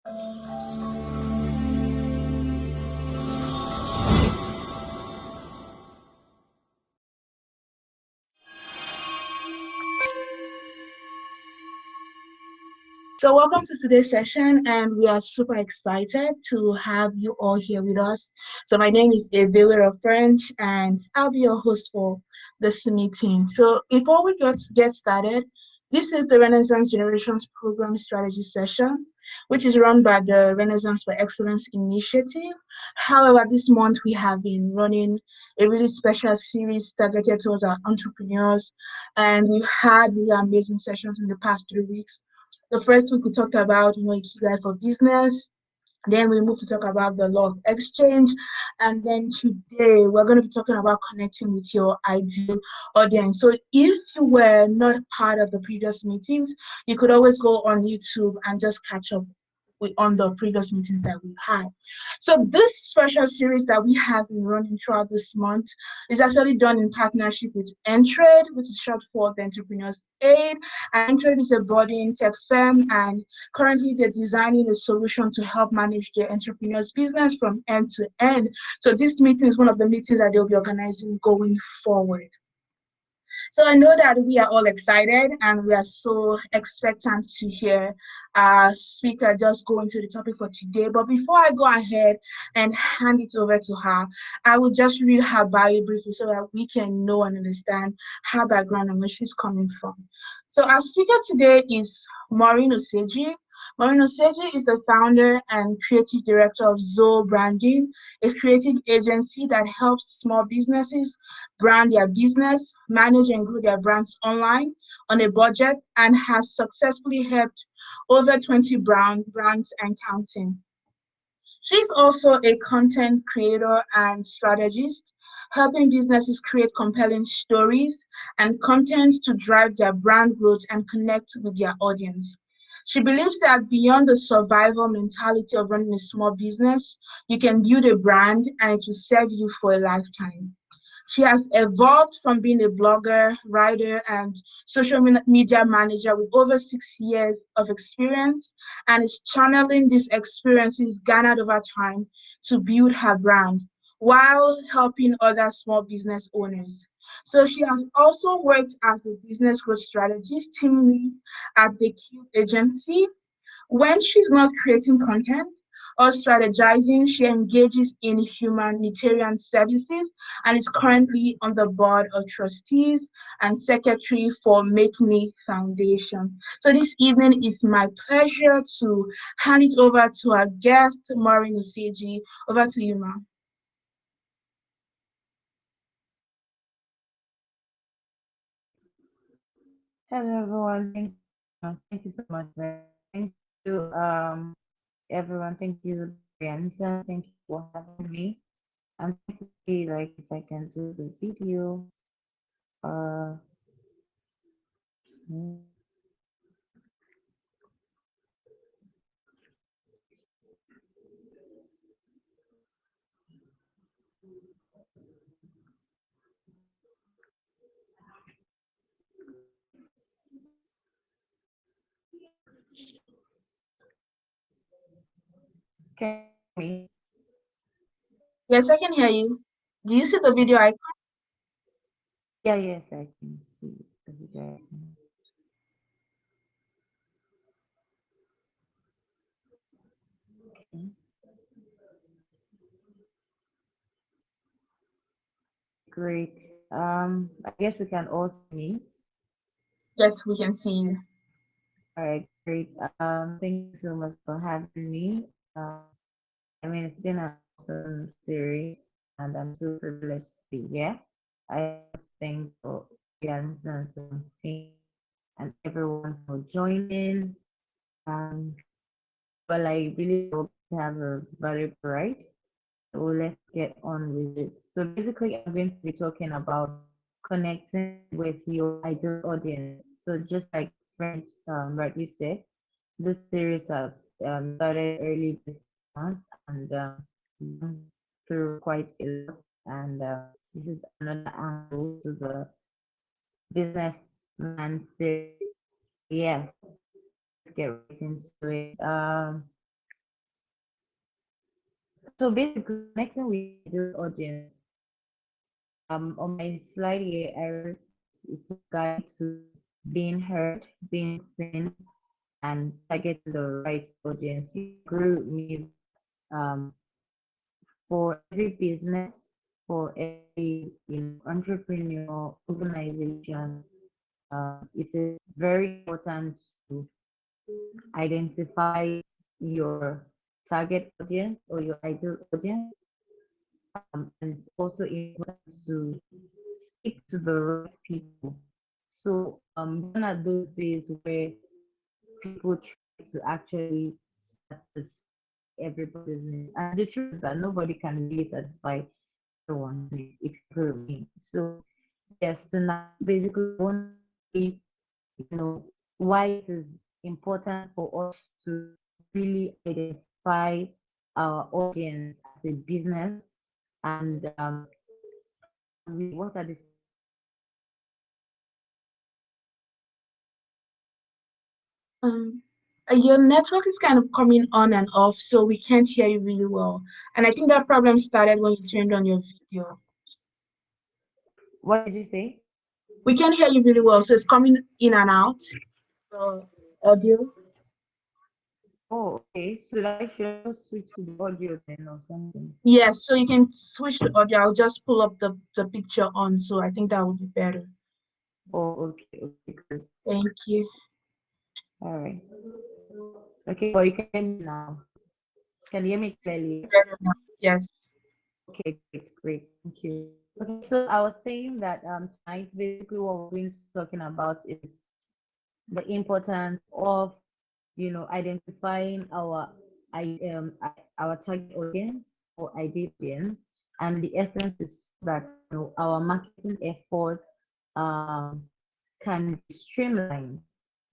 So welcome to today's session, and we are super excited to have you all here with us. So my name is Evaewero French, and I'll be your host for this meeting. So before we get started, this is the Renaissance Generations Program Strategy Session, which is run by the Renaissance for Excellence Initiative. However, this month we have been running a really special series targeted towards our entrepreneurs, and we've had really amazing sessions in the past 3 weeks. The first week we talked about, Ikigai for business. Then we moved to talk about the law of exchange. And then today we're going to be talking about connecting with your ideal audience. So if you were not part of the previous meetings, you could always go on YouTube and just catch up on the previous meetings that we've had. So this special series that we have been running throughout this month is actually done in partnership with Entraid, which is short for the Entrepreneur's Aid. And Entraid is a budding tech firm, and currently they're designing a solution to help manage their entrepreneurs' business from end to end. So this meeting is one of the meetings that they'll be organizing going forward. So I know that we are all excited and we are so expectant to hear our speaker just go into the topic for today. But before I go ahead and hand it over to her, I will just read her bio briefly so that we can know and understand her background and where she's coming from. So our speaker today is Maureen Oseji. Maureen Oseji is the founder and creative director of Zoe Branding, a creative agency that helps small businesses brand their business, manage and grow their brands online on a budget, and has successfully helped over 20 brands and counting. She's also a content creator and strategist, helping businesses create compelling stories and content to drive their brand growth and connect with their audience. She believes that beyond the survival mentality of running a small business, you can build a brand and it will serve you for a lifetime. She has evolved from being a blogger, writer, and social media manager with over 6 years of experience, and is channeling these experiences garnered over time to build her brand while helping other small business owners. So she has also worked as a business growth strategist team lead at the Cube agency. When she's not creating content or strategizing, she engages in humanitarian services and is currently on the board of trustees and secretary for Make Me Foundation. So this evening is my pleasure to hand it over to our guest, Maureen Oseji. Over to you, ma'am. Hello everyone. Thank you so much. Thank you, everyone. Thank you, Brianna. Thank you for having me. I'm going to see like if I can do the video. Uh, mm, can you hear me? Yes, I can hear you. Do you see the video icon? Yeah, yes, I can see the video. Okay, great. I guess we can all see me. Yes, we can see you. All right, great. Thank you so much for having me. I mean, it's been an awesome series, and I'm so privileged to be here. I just thank for Jan's and team and everyone for joining. Um, well, I really hope to have a valuable ride. So let's get on with it. So basically, I'm going to be talking about connecting with your ideal audience. So just like French rightly said, this series has started early this month and gone through quite a lot. And this is another angle to the businessman series. Yes, let's get right into it. So basically, connecting with your ideal audience. On my slide here, I wrote it's a guide to being heard, being seen, and targeting the right audience. You agree with me that for every business, for every entrepreneur, organization, it is very important to identify your target audience or your ideal audience. And it's also important to speak to the right people. So gone are those days where people try to actually satisfy everybody's needs. And the truth is that nobody can really satisfy everyone's needs, if you agree with me. So yes, tonight basically I want to see, why it is important for us to really identify our audience as a business, and what are the Um, your network is kind of coming on and off, so we can't hear you really well. And I think that problem started when you turned on your video. what did you say? We can hear you really well, so it's coming in and out. The audio. Oh, okay. Should I just switch to the audio then or something? Yes, so you can switch to audio. I'll just pull up the picture on, so I think that would be better. Oh, okay, okay, good. Thank you. All right. Okay, well, you can hear me now. Can you hear me clearly? Better now. Yes. Okay, great, great. Thank you. Okay, so I was saying that tonight basically what we're going to be talking about is the importance of identifying our target audience or ideal audience, and the essence is that our marketing efforts um can be streamlined,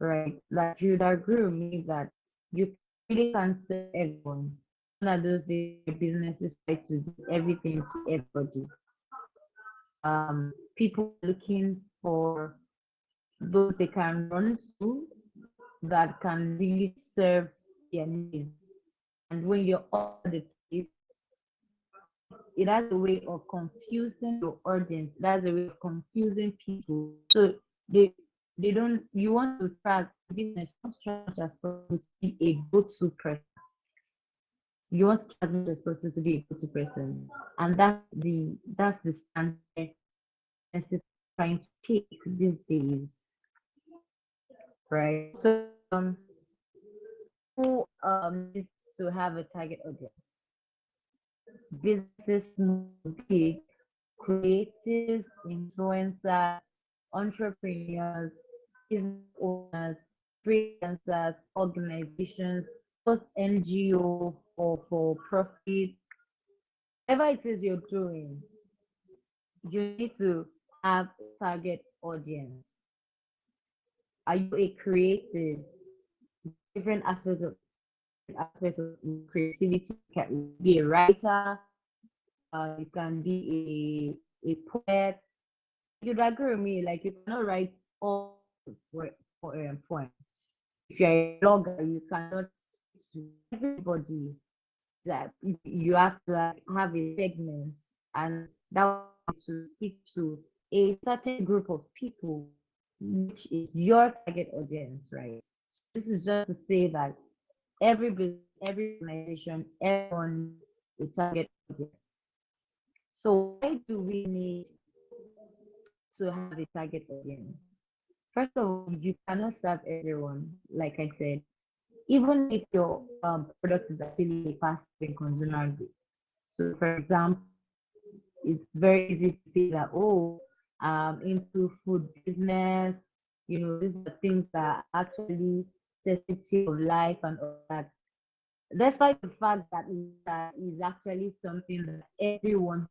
right? Like you'd agree with me that you really can't serve everyone. One of those days where businesses try to do everything to everybody. People are looking for those they can run to that can really serve their needs. And when you're all over the place, it has a way of confusing your audience. That's a way of confusing people. So they they don't you want to track business, not try as possible to be a go-to person. You want to try as much as possible to be a go-to person. And that's the stand businesses are trying to take these days, right? So who needs to have a target audience? Businesses small to big, creatives, influencers, entrepreneurs, business owners, freelancers, organizations, both NGO or for profit, whatever it is you're doing, you need to have a target audience. Are you a creative? Different aspects of creativity. You can be a writer, you can be a poet. You'd agree with me, like you cannot write all poems. If you're a blogger, you cannot speak to everybody. That you have to have a segment, and that will to speak to a certain group of people, which is your target audience, right? So this is just to say that every business, every organization, everyone needs a target audience. So why do we need to have a target audience? First of all, you cannot serve everyone, like I said, even if your product is actually a fast-moving consumer good. So, for example, it's very easy to say that, oh, into food business, these are things that are actually necessity of life and all that. Despite the fact that that is actually something that everyone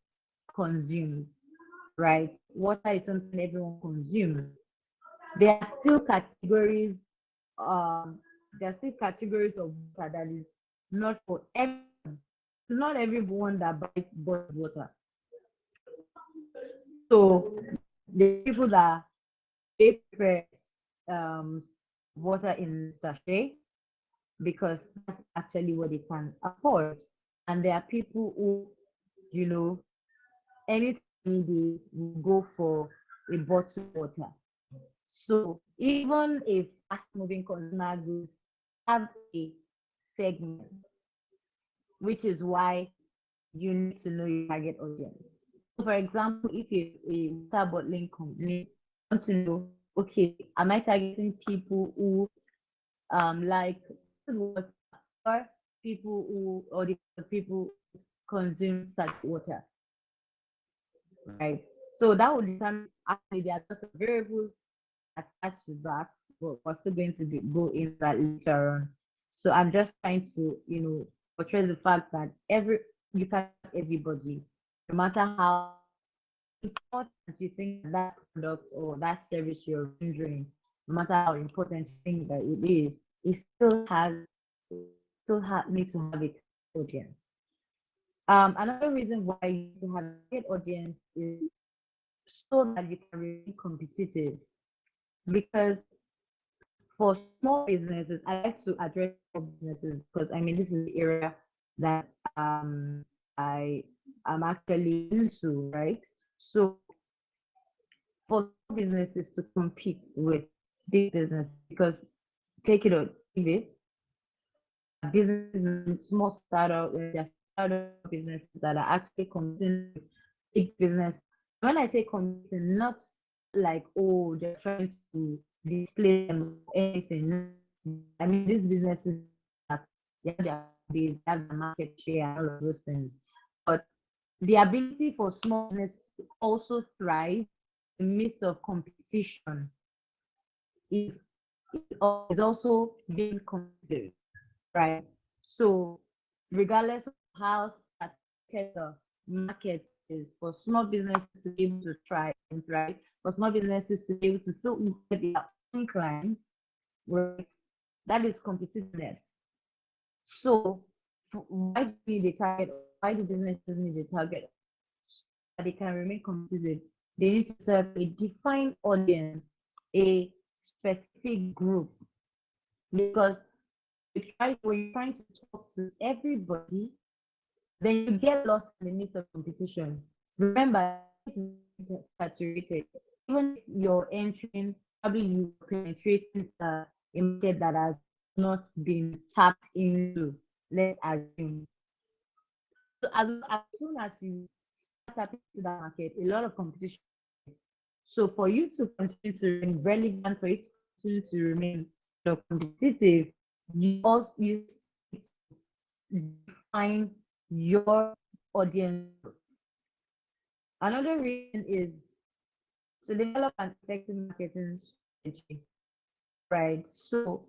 consumes, right? Water is something everyone consumes. There are still categories, um, of water that is not for everyone. It's not everyone that buys bottled water. So the people that they prefer um, water in sachet because that's actually what they can afford. and there are people who, you know, anytime they will go for a bottled water. So even if fast-moving consumer goods have a segment, which is why you need to know your target audience. So for example, if you're a water bottling company, you want to know, okay, am I targeting people who like water, or people who, or the people who consume such water, right? So that would determine, actually there are lots of variables attached to that, but we're still going to go into that later on. So I'm just trying to, portray the fact that you can have everybody, no matter how important you think that product or that service you're rendering, no matter how important you think that it is, it need to have its audience. Another reason why you need to have a target audience is so that you can remain competitive. Because for small businesses, I like to address small businesses because I mean this is the area that I am actually into, right? So for small businesses to compete with big business, because take it or leave it, there are businesses, small startup, there are startup businesses that are actually competing with big business. When I say competing, not like, oh, they're trying to display them or anything. No. I mean, these businesses that they have their base, they have their market share and all of those things. But the ability for small business to also thrive in the midst of competition is is also being considered, right? So regardless of how saturated the market is, for small businesses to be able to try and thrive, for small businesses to be able to still get their own clients, right? That is competitiveness. So why do we need a target? Why do businesses need a target? So that they can remain competitive. They need to serve a defined audience, a specific group. Because when you're trying to talk to everybody, then you get lost in the midst of competition. Remember, it's saturated. Even if you're entering, probably you penetrating a market that has not been tapped into, let's assume. So as soon as you start tapping into that market, a lot of competition. So for you to continue to remain relevant, for you to continue to remain competitive, you define your audience. Another reason is to develop an effective marketing strategy, right? So,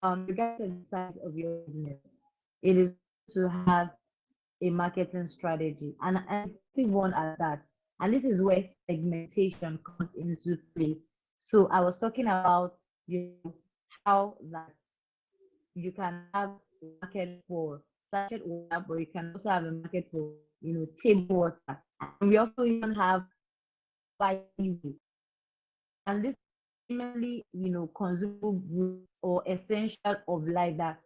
regardless of the size of your business, it is to have a marketing strategy and an effective one at that. And this is where segmentation comes into play. So I was talking about how that you can have a market for sachet water, but you can also have a market for table water. And we also even have vitamin. And this is mainly consumable goods or essential of life that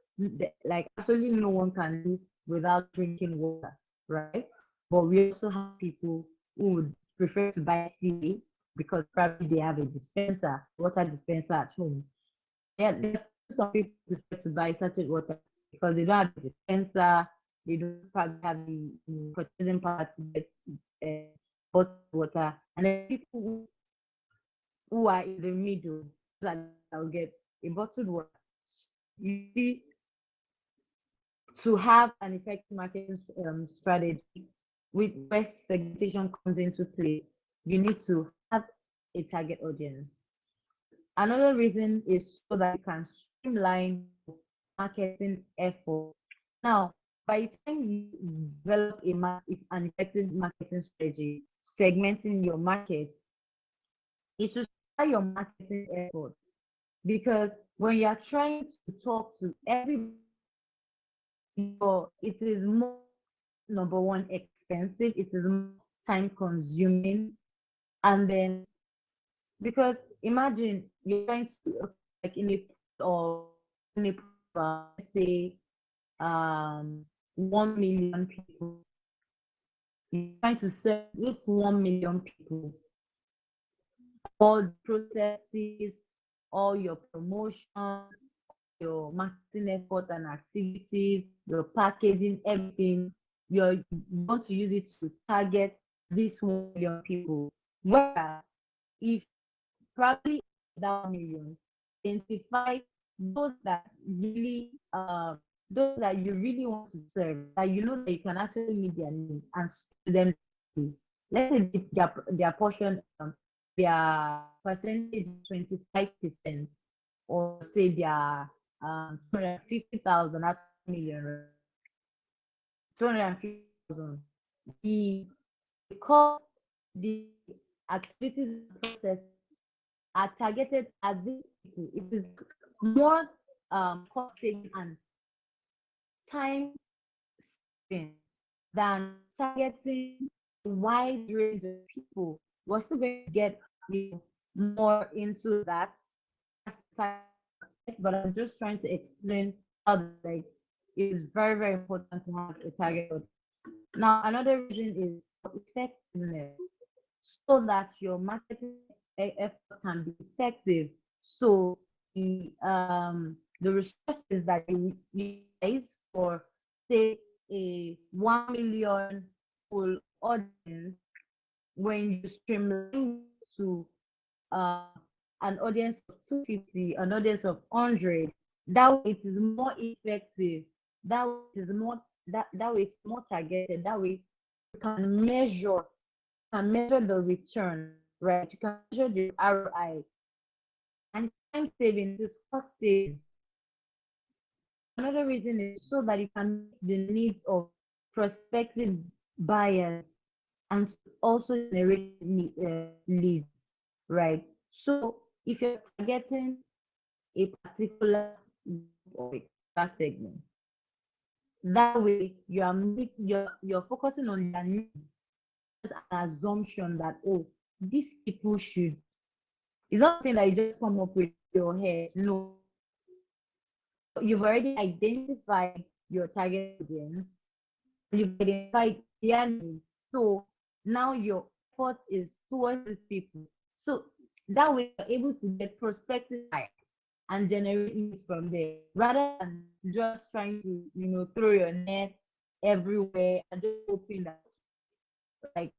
like absolutely no one can do without drinking water, right? But we also have people who would prefer to buy CA because probably they have a dispenser, water dispenser at home. Yeah, there's some people prefer to buy sachet water because they don't have a dispenser, they don't probably have the purchasing power to get bottled water. And then people who are in the middle that will get a bottled water. You see, to have an effective marketing strategy with where segmentation comes into play, you need to have a target audience. Another reason is so that you can streamline marketing efforts. Now, by the time you develop an effective marketing strategy, segmenting your market, it will start your marketing effort. Because when you're trying to talk to everybody, it is more, number one, expensive, it is more time consuming, and then because imagine you're trying to like in a or in a let's say 1 million people. You're trying to serve this 1 million people. All the processes, all your promotions, your marketing effort and activities, your packaging, everything, you want to use it to target this 1 million people. Whereas if probably that 1 million, identify those that really those that you really want to serve, that you know that you can actually meet their needs and speak to them directly. Let's say their portion, their percentage is 25%, or say their 250,000 at million, right? 250,000. The cost, the activities and process are targeted at these people. It is more cost saving and time saving than targeting a wide range of people. We're still going to get, more into that aspect, but I'm just trying to explain how, like, it is very, very important to have a target audience. Now, another reason is for effectiveness, so that your marketing effort can be effective. So the resources that you utilize for, say, a 1 million full audience, when you streamline to uh, an audience of 250, an audience of 100, that way it is more effective. That way it is more, that way it's more targeted. That way you can measure the return, right? You can measure the ROI, and time saving is cost saving. Another reason is so that you can meet the needs of prospective buyers and also generate leads, right? So if you're targeting a particular group or a particular segment, that way you're focusing on their needs. Just an assumption that, oh, these people should. It's not something that you just come up with in your head. No, you've already identified your target audience. You've identified their needs. So now your effort is towards these people. So that way you're able to get prospective buyers and generate leads from there, rather than just trying to, throw your net everywhere and just hoping that, like,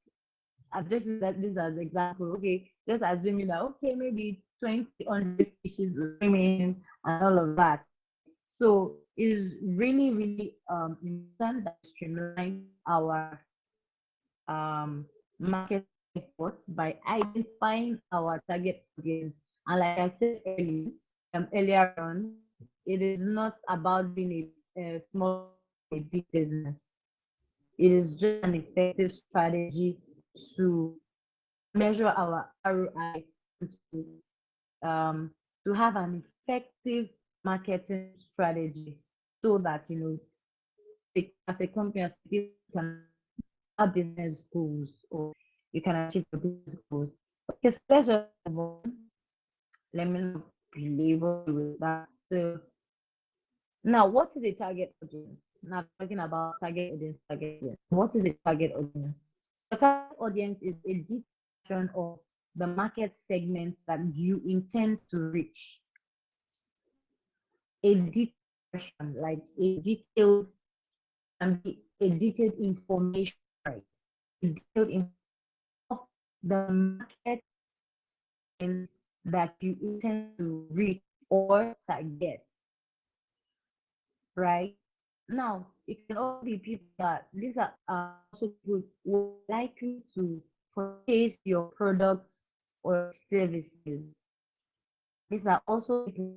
this as example. Okay, just assuming that, okay, maybe 2,000 fishes will swim in and all of that. So it's really, really important that we streamline our market efforts by identifying our target audience. And like I said earlier on, it is not about being a small, a big business. It is just an effective strategy to measure our ROI, um, to have an effective marketing strategy, so that, as a company, as people can have business goals, or you can achieve your business goals. Okay, so let's just move on. Let me not belabor you with that. So now, what is a target audience? Now, talking about target audience, What is a target audience? The target audience is a definition of the market segments that you intend to reach. A detailed, like a detailed, and a detailed information, right? A detailed information of the market segments that you intend to reach or target, right? Now, it can also be people that these are also people who are likely to purchase your products or services. These are also people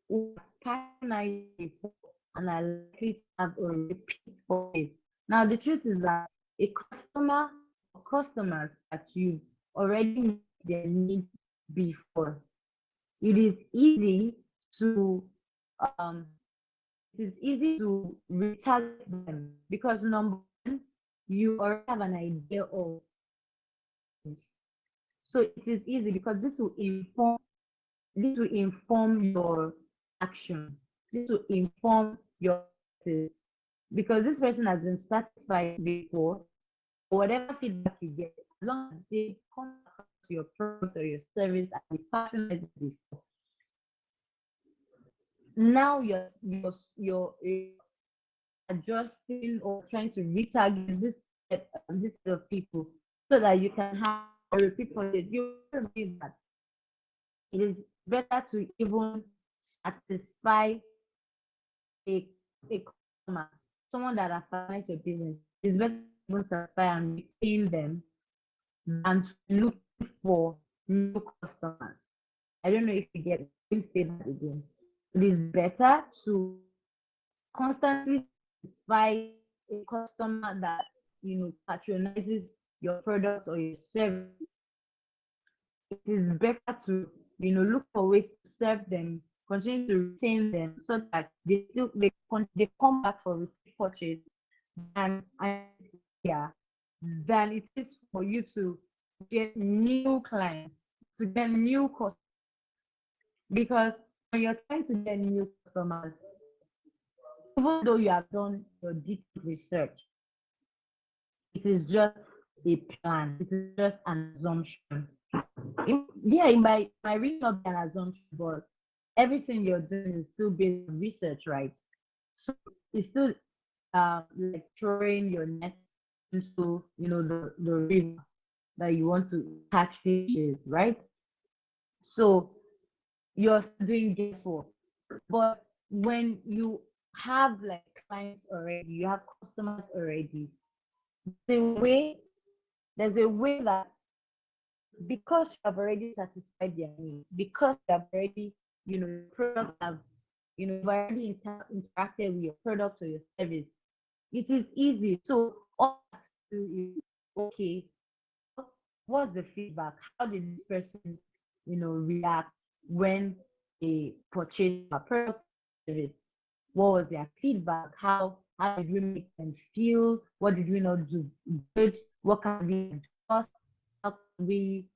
who are patronized before and are likely to have a repeat purchase. Now, the truth is that a customer or customers that you already met their needs before, it is easy to um, retarget them, because number one, you already have an idea of it. So it is easy because this will inform your action. This will inform your practice. because this person has been satisfied before. So whatever feedback you get, as long as they come across your product or your service and they patronize it before, now you're adjusting or trying to retarget this set of people so that you can have a repeat purchase. You agree that it is better to even satisfy a customer, someone that has patronized your business. It's better to even satisfy and retain them than to look for new customers. I don't know if you get it. Let me say that again. It is better to constantly satisfy a customer that patronizes your product or your service. It is better to look for ways to serve them, continue to retain them so that they come back for repeat purchase and yeah, than it is for you to get new clients, to get new customers. Because when you're trying to get new customers, even though you have done your deep research, it is just a plan. It is just an assumption. Yeah, it might really not be an assumption, but everything you're doing is still based on research, right? So it's still like throwing your net into the river that you want to catch fishes, right? So you're still doing guesswork. But when you have like clients already, you have customers already, the way there's a way that because you have already satisfied their needs, because you have already, your product have, you've already interacted with your product or your service, it is easy. So all you have to do is, okay, what's the feedback? How did this person, react when they purchased our product or service? What was their feedback? How did we make them feel? What did we not do good? What can we adjust? How can we,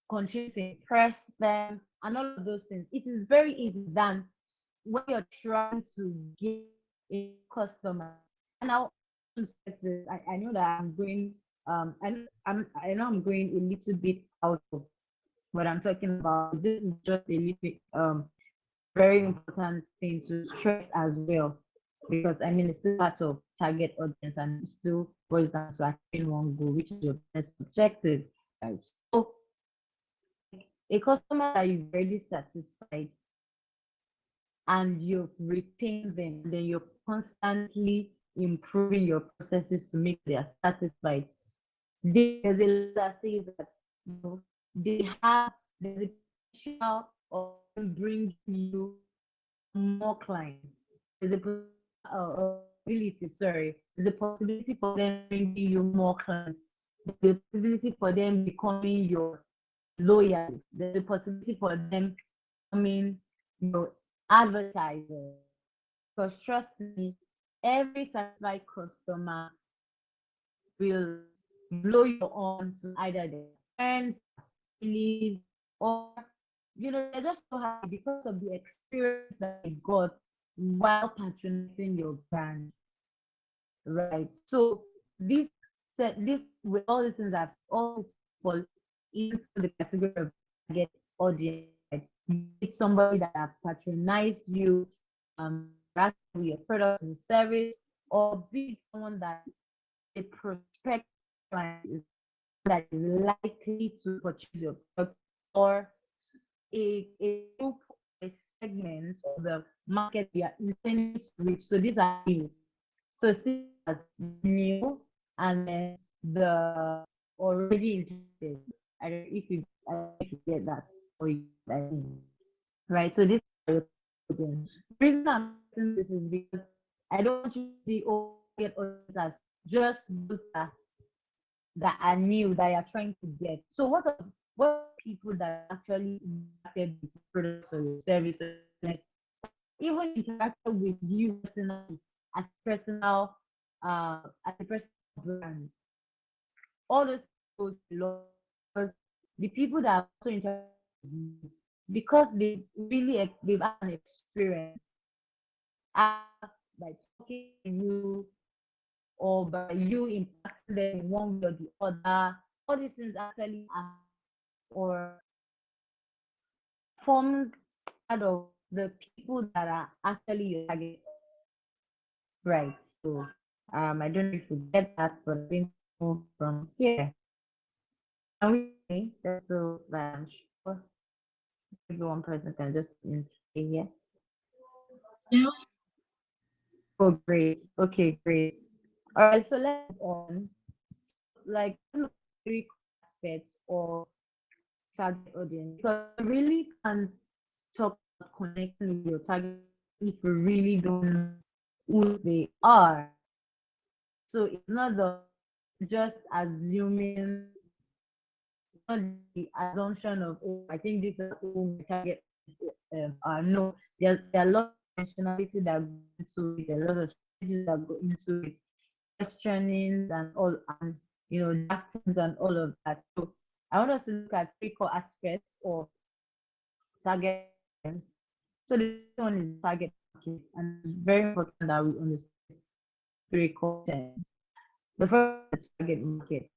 continue to impress them and all of those things? It is very easy than when you're trying to get a customer. And I'll stress this. I know that I'm going I know I'm going a little bit out of what I'm talking about. This is just a little very important thing to stress as well, because I mean it's still part of target audience and it still boils down to achieving one goal, which is your business objective. Right. So a customer that you've already satisfied and you've retained them, then you're constantly improving your processes to make they are satisfied. There's a lot that says that they have there's a potential of them bringing you more clients. There's a possibility, sorry, there's a possibility for them bringing you more clients. There's a possibility for them becoming your loyalists. There's a possibility for them becoming your advertisers. Because trust me, every satisfied customer will blow you on to either their friends, families, or they're just so happy because of the experience that they got while patronizing your brand, right? So this this with all these things I've always fall into the category of target audience. Right? It's somebody that have patronized you, interact with your products and service, or be someone that a prospective client is that is likely to purchase your product, or a group, a segment of the market we are intending to reach. So these are new. So see as new and then the already interested. I don't know if you get that or you I mean. Right. So this is your audience. The reason I'm saying this is because I don't want you to see get audience as just those that are new that you're trying to get. So what people that actually interacted with your products or your service or business, even interacted with you personally as as a personal brand. All those people belong because the people that have also interacted with you because they've had an experience. by talking to you or by you impacting them in one way or the other. All these things actually or forms part of the people that are actually your target. Right. So I don't know if you get that, but I'm going to move from here. Can we hear me? Just so that I'm sure maybe one person can just say here. Yeah. Oh, great. Okay, great. All right, so let's move on. Like, look at three aspects or target audience because we really can't talk about connecting with your target if you really don't know who they are. So it's not just assuming, not the assumption of, oh, I think this is who my target are. No, there are a lot of functionality that go into it, there are a lot of strategies that go into it, questionings and all, and draftings and all of that. So I want us to look at three core aspects of target audience. So the first one is target market, and it's very important that we understand three core terms. The first one is target market.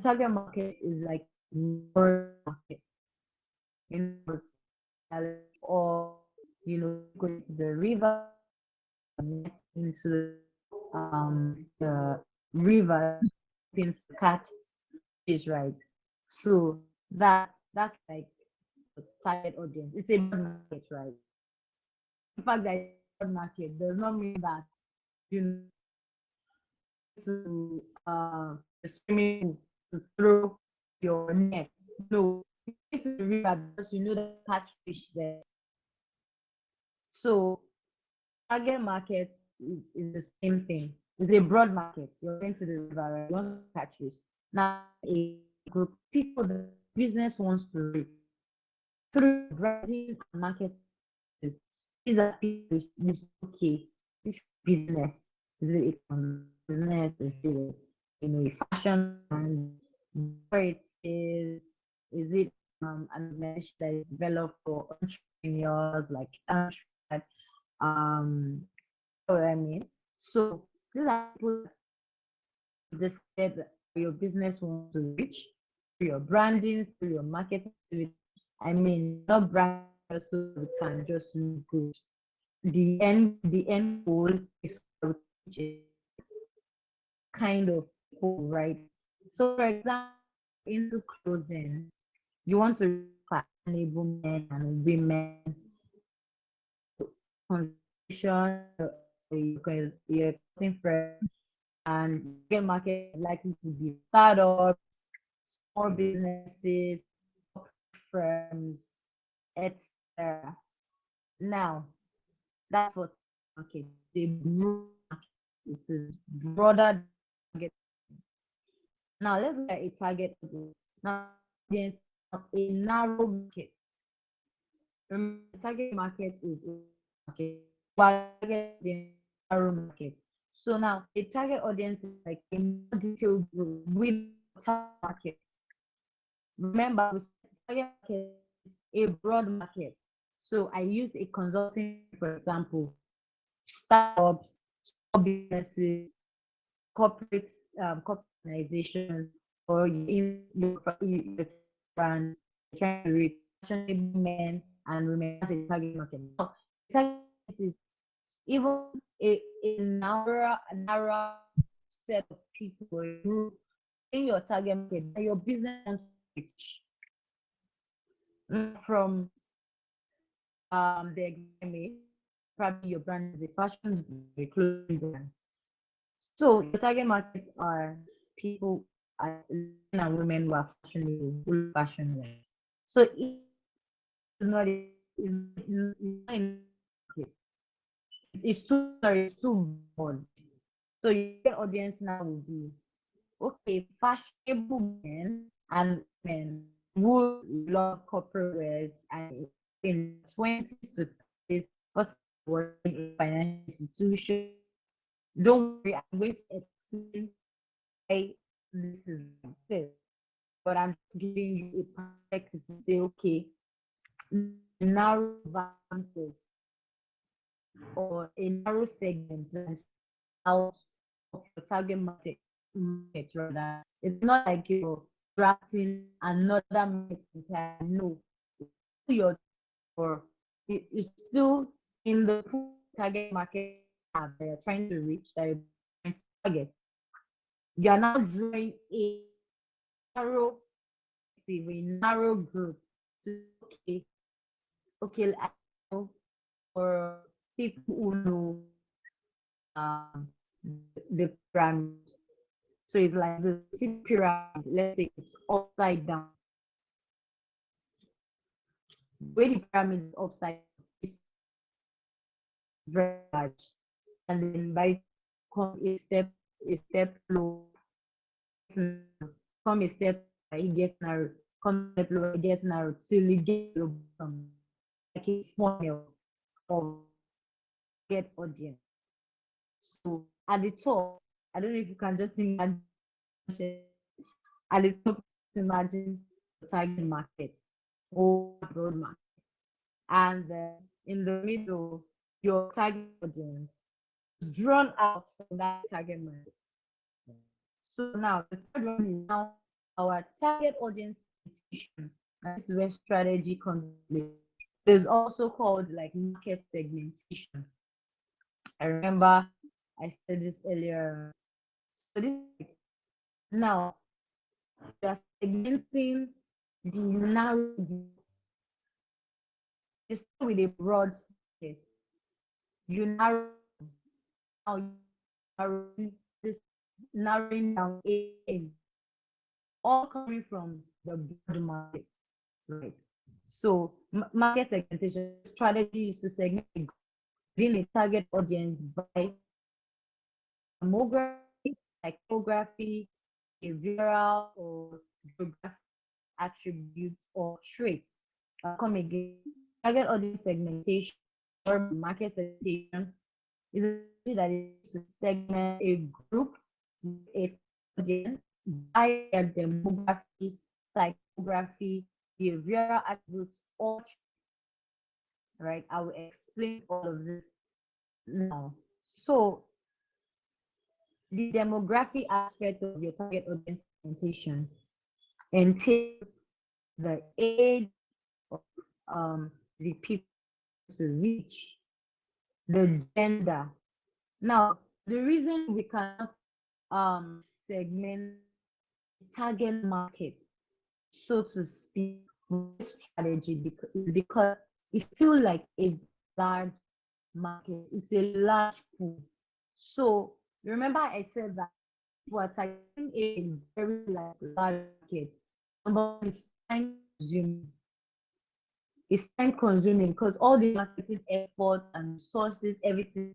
Target market is like rural market, was or going to the river, into the river things to catch fish, right? So that's like the target audience. It's a broad market, right? The fact that it's a broad market does not mean that you know to the swimming pool to throw your net. No, you go to the river because you know that you catch fish there. So target market is the same thing. It's a broad market. You're going to the river, right? You want to catch fish. Now a group of people the business wants to reach through branding and marketing. These are people you say, okay, this business is it a business, is it a fashion brand, where it is it an organization that is developed for entrepreneurs like Untitled, um what I mean. So these are people that decided your business wants to reach through your branding, through your marketing activity. I mean, not brand so we can just look good. The end goal is to reach a kind of goal, right? So for example, into clothing, you want to enable men and women conversation because you're cutting friends and target market is likely to be startups, small businesses, firms, etc. Now, that's what market. The broad market. It is broader than target. Now let's look at a target audience. Now audience of a narrow market. Remember, the target market is a market, while target audience is a narrow market. So now a target audience is like a more detailed group with target market. Remember, we said target market is a broad market. So I used a consulting, for example, startups, small businesses, corporate corporate organizations, or your brand trying to reach fashionable men and women as a target market. Now, target market is even a narrow set of people or a group in your target market that your business wants to reach. From the example, probably your brand is a fashion brand, a clothing brand. So your target markets are people, men and women who are fashionable, who fashion well. So it is not it's not in market. It's too sorry, it's too broad. So your audience now will be okay, fashionable men and women who love corporate wears and in 20s to 30s, person working in financial institution. Don't worry, I'm going to explain why this is like this, but I'm just giving you a perspective to say, okay, narrow advantage. or a narrow segment that is out of your target market rather. It's not like you're drafting another market entirely. No, your it's still in the target market that you're trying to reach, that you're trying to target. You are now drawing a narrow a narrow group to okay, I know for people who know the pyramid. So it's like the pyramid, let's say it's upside down. The way the pyramid is upside down is very large. And then by come a step low, come a step it gets narrow, come a step lower, it gets narrow till it gets to the bottom, like a funnel of get audience. So at the top, I don't know if you can just imagine at the top, imagine the target market or broad market, and in the middle, your target audience drawn out from that target market. So now the third one is now our target audience segmentation. And this is where strategy comes in. There's also called like market segmentation. I remember I said this earlier. So this now you are segmenting the narrow. You start with a broad market. You narrow now you narrowing this narrowing down in all coming from the broad market, right? So market segmentation strategy is to segment within a target audience by demography, psychography, behavioral or geographic attributes or traits. I'll come again. Target audience segmentation or market segmentation is a strategy that is to segment a group with a audience by their demography, psychography, behavioral attributes, or right. I will explain all of this now. So the demography aspect of your target audience segmentation entails the age of the people to reach, the gender. Now, the reason we cannot segment target market, so to speak, with strategy is because it's still like a large market. It's a large pool. So remember I said that we're targeting a very like large market. Number one is time consuming. It's time consuming because all the marketing effort and resources, everything,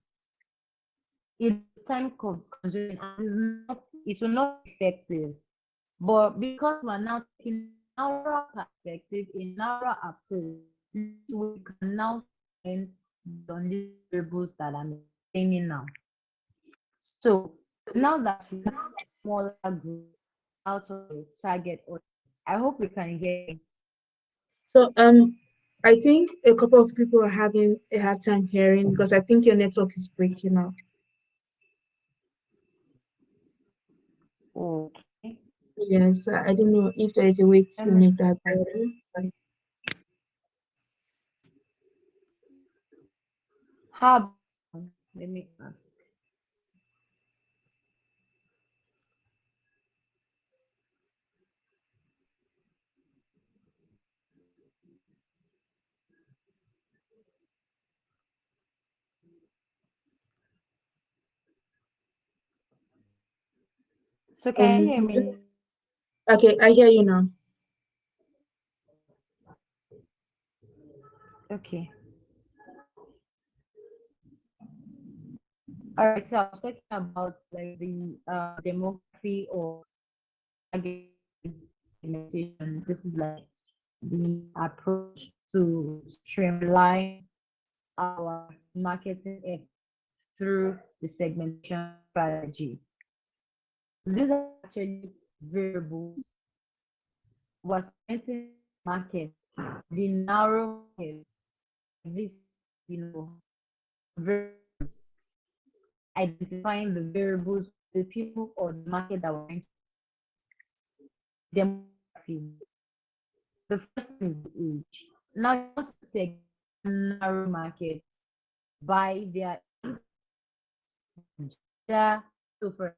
it's time consuming and it will not be effective. But because we're now taking a narrow perspective, a narrow approach, we can now spend on these variables that I'm explaining now. So now that we have smaller groups out of the target audience, I hope we can hear me. So I think a couple of people are having a hard time hearing because I think your network is breaking up. Okay. Yes, I don't know if there is a way Let to me make that better. how about, let me ask. So can you hear Um, me? okay, I hear you now. Okay. All right. So I was talking about like the demography or target segmentation. This is like the approach to streamline our marketing through the segmentation strategy. These are actually variables was segmenting market, the narrow market, this, you know, variables, identifying the variables, the people or the market that we're trying to demography. The first thing is the age. Now you want to segment narrow market by their gender. So for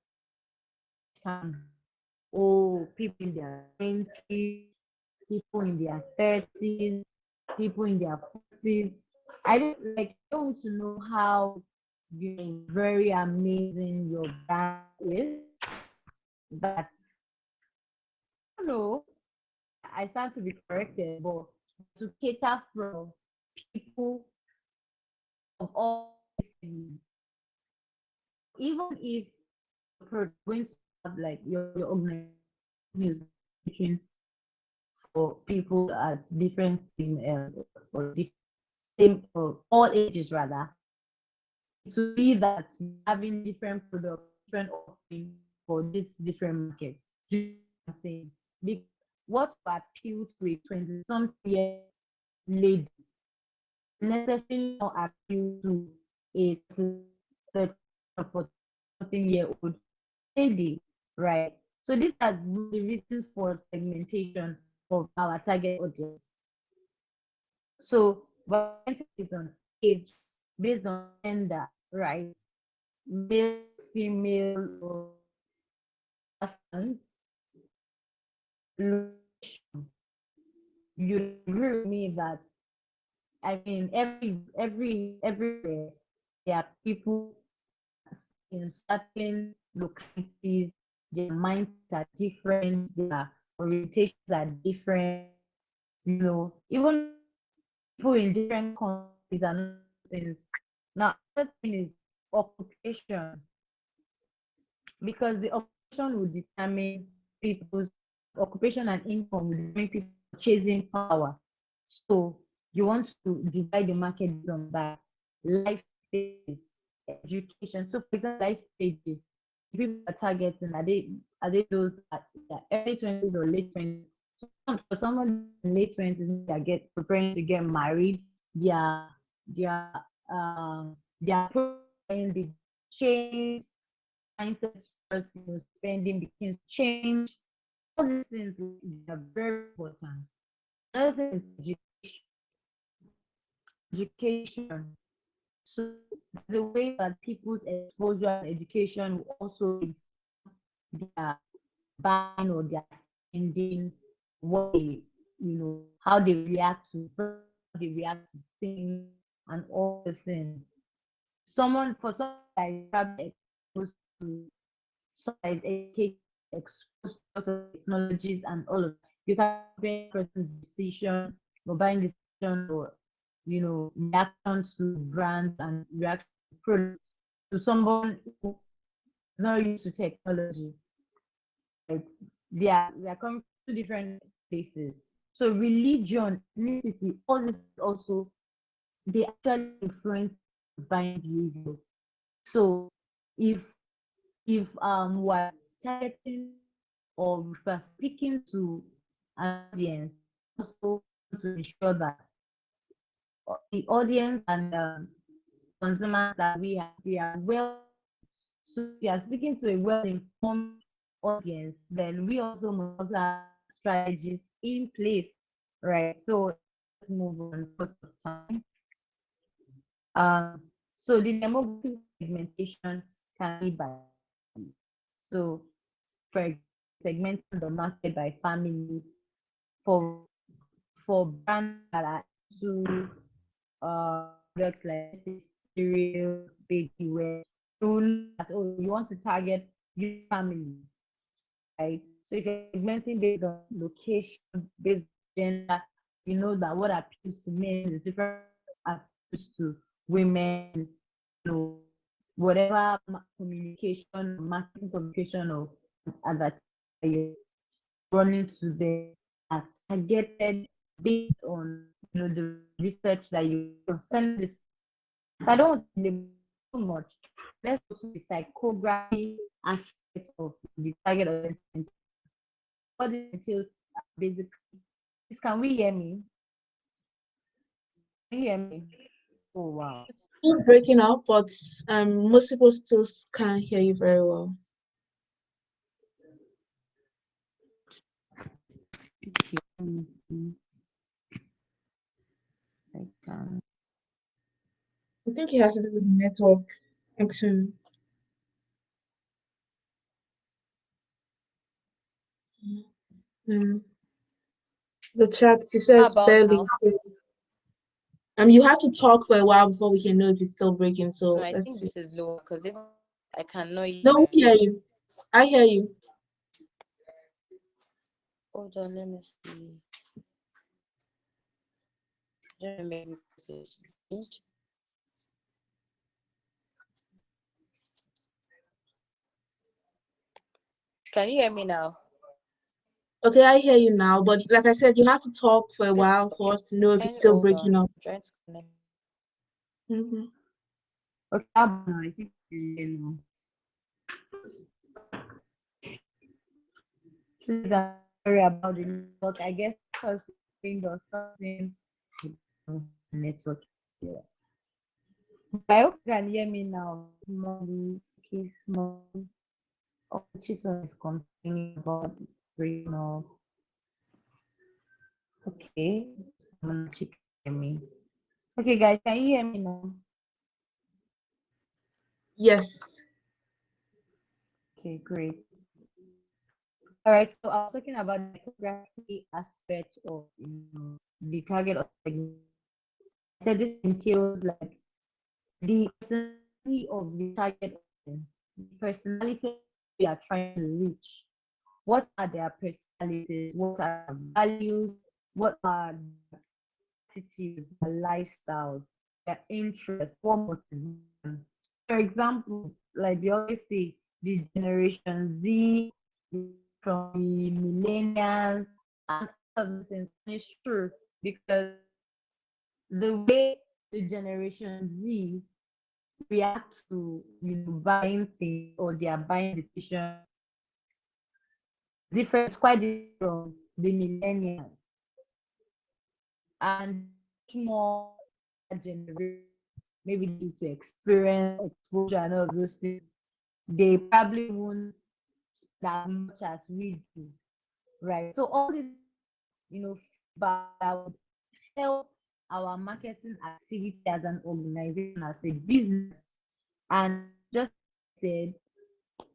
example, oh, people in their 20s, people in their 30s, people in their 40s. I don't want to know how very amazing your brand is. That I don't know. I stand to be corrected, but to cater for people of all segments, even if you're going to have like your organization is looking for people at different same or same or all ages rather, to be that you're having different products, different offerings for these different markets. Do you know what I'm saying? Because what will appeal to a 20-something year lady necessarily not appeal to a 30 or 40-something-year-old lady, right? So these are the reasons for segmentation of our target audience. So variety based on age, based on gender, right? Male, female, or persons, location. You agree with me that I mean everywhere there are people in certain localities, their mindsets are different, their orientations are different, even people in different countries and all those things. Now, another thing is occupation, because the occupation will determine people's occupation and income will determine people's purchasing power. So you want to divide the market based on that. Life stages, education. So for example, life stages, people are targeting, are they those at their early 20s or late 20s? For someone in late 20s, they get preparing to get married, their their their approach be changed, mindset towards spending begins to change. All these things are very important. Another thing is education. So the way that people's exposure and education will also inform their buying or their spending, what they, how they react to how they react to things and all the things. For someone that is probably exposed to, someone that is educated, exposed to lots of technologies and all of that, you can compare person's decision or buying decision or reaction to brands and reaction to products to someone who is not used to technology. Right? We are coming from two different places. So religion, ethnicity, all this also they actually influence buying behavior. So if we're targeting or if we're speaking to an audience, also to ensure that the audience and consumers that we have, they are well. So if you are speaking to a well-informed audience, then we also must also have strategies in place, right? So let's move on because of time. So the demographic segmentation can be by family. So for segmenting the market by family for brands that are into products like cereals, baby wear, you will know that you want to target your families, right? So if you're segmenting based on location, based on gender, you know that what appeals to men is different appeals to women, you know, whatever communication, marketing communication or advertising you're running to them are targeted based on the research that you send this. So I don't want to label too much. Let's go to the psychography aspect of the target audience. What this entails basically is, can we hear me? Can you hear me? Oh wow. It's still breaking up, but most people still can't hear you very well. Okay, let me see. I can. I think it has to do with network, actually. Mm. The chat, she How says about barely. now? You have to talk for a while before we can know if it's still breaking. No, So I let's think see. this is lower because even I cannot hear No, we my hear own. you. I hear you. Hold on, let me see. I don't know, maybe because it's changed. Can you hear me now? Okay, I hear you now. But like I said, you have to talk for a Please, while for us to know if it's can you still hold breaking on? up. I'm trying to connect. Hmm. Okay, how about now? I think you know. Please, I'm sorry about the network. I guess because it's wind or something. Network. Yeah. I hope you can hear me now. Small, okay, small. Oh, Chisholm is complaining about breaking up. Okay, someone check hear me. Okay, guys, can you hear me now? Yes. Okay, great. All right, so I was talking about the photography aspect of the target audience. I said this entails like the personality of the target audience, the personality of who you are trying to reach. What are their personalities? What are their values? What are their attitudes, their lifestyles, their interests? What motivates them? For example, like we always say, the Generation Z, from the millennials, and all of those things. And it's true because the way the Generation Z react to buying things or their buying decisions different, it's quite different from the millennials, and much more generation, maybe due to experience, exposure, and all of those things. They probably won't spend as much as we do, right? So all this, feedback that would help our marketing activity as an organization, as a business, and just said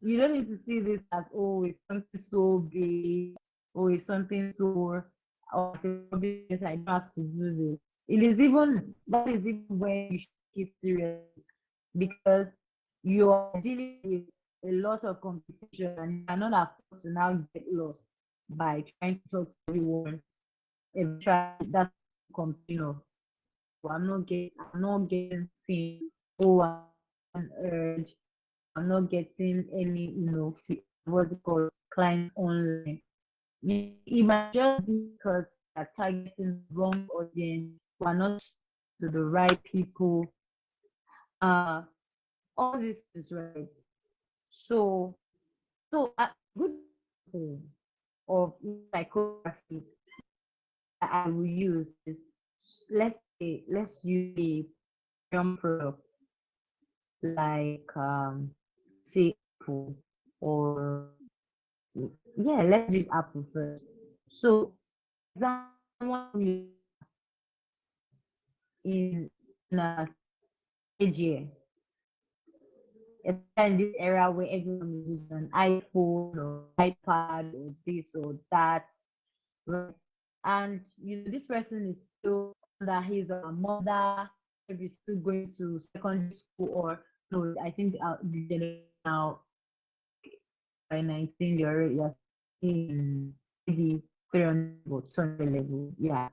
you don't need to see this as, oh, it's something so big, or it's something so, or it's a small business, I don't have to do this. It is even that is even when you should take it seriously, because you are dealing with a lot of competition and you cannot afford to now get lost by trying to talk to everyone. Eventually that's complain of, "Oh, I'm not getting seen, oh, I'm not urged, I'm not getting any, what's it called, clients online." It might just be because we are targeting the wrong audience, we're not to the right people, uh, all this is right. So, a good example of psychography that I will use is, let's use a premium product like say Apple, or yeah, let's use Apple first. So, someone who in a teenage year, especially in this era where everyone is using an iPhone or iPad or this or that, right? And this person is still under his or her mother, maybe still going to secondary school, or no, I think the generation now by 19, you're in maybe 300 level, 200 level, yeah.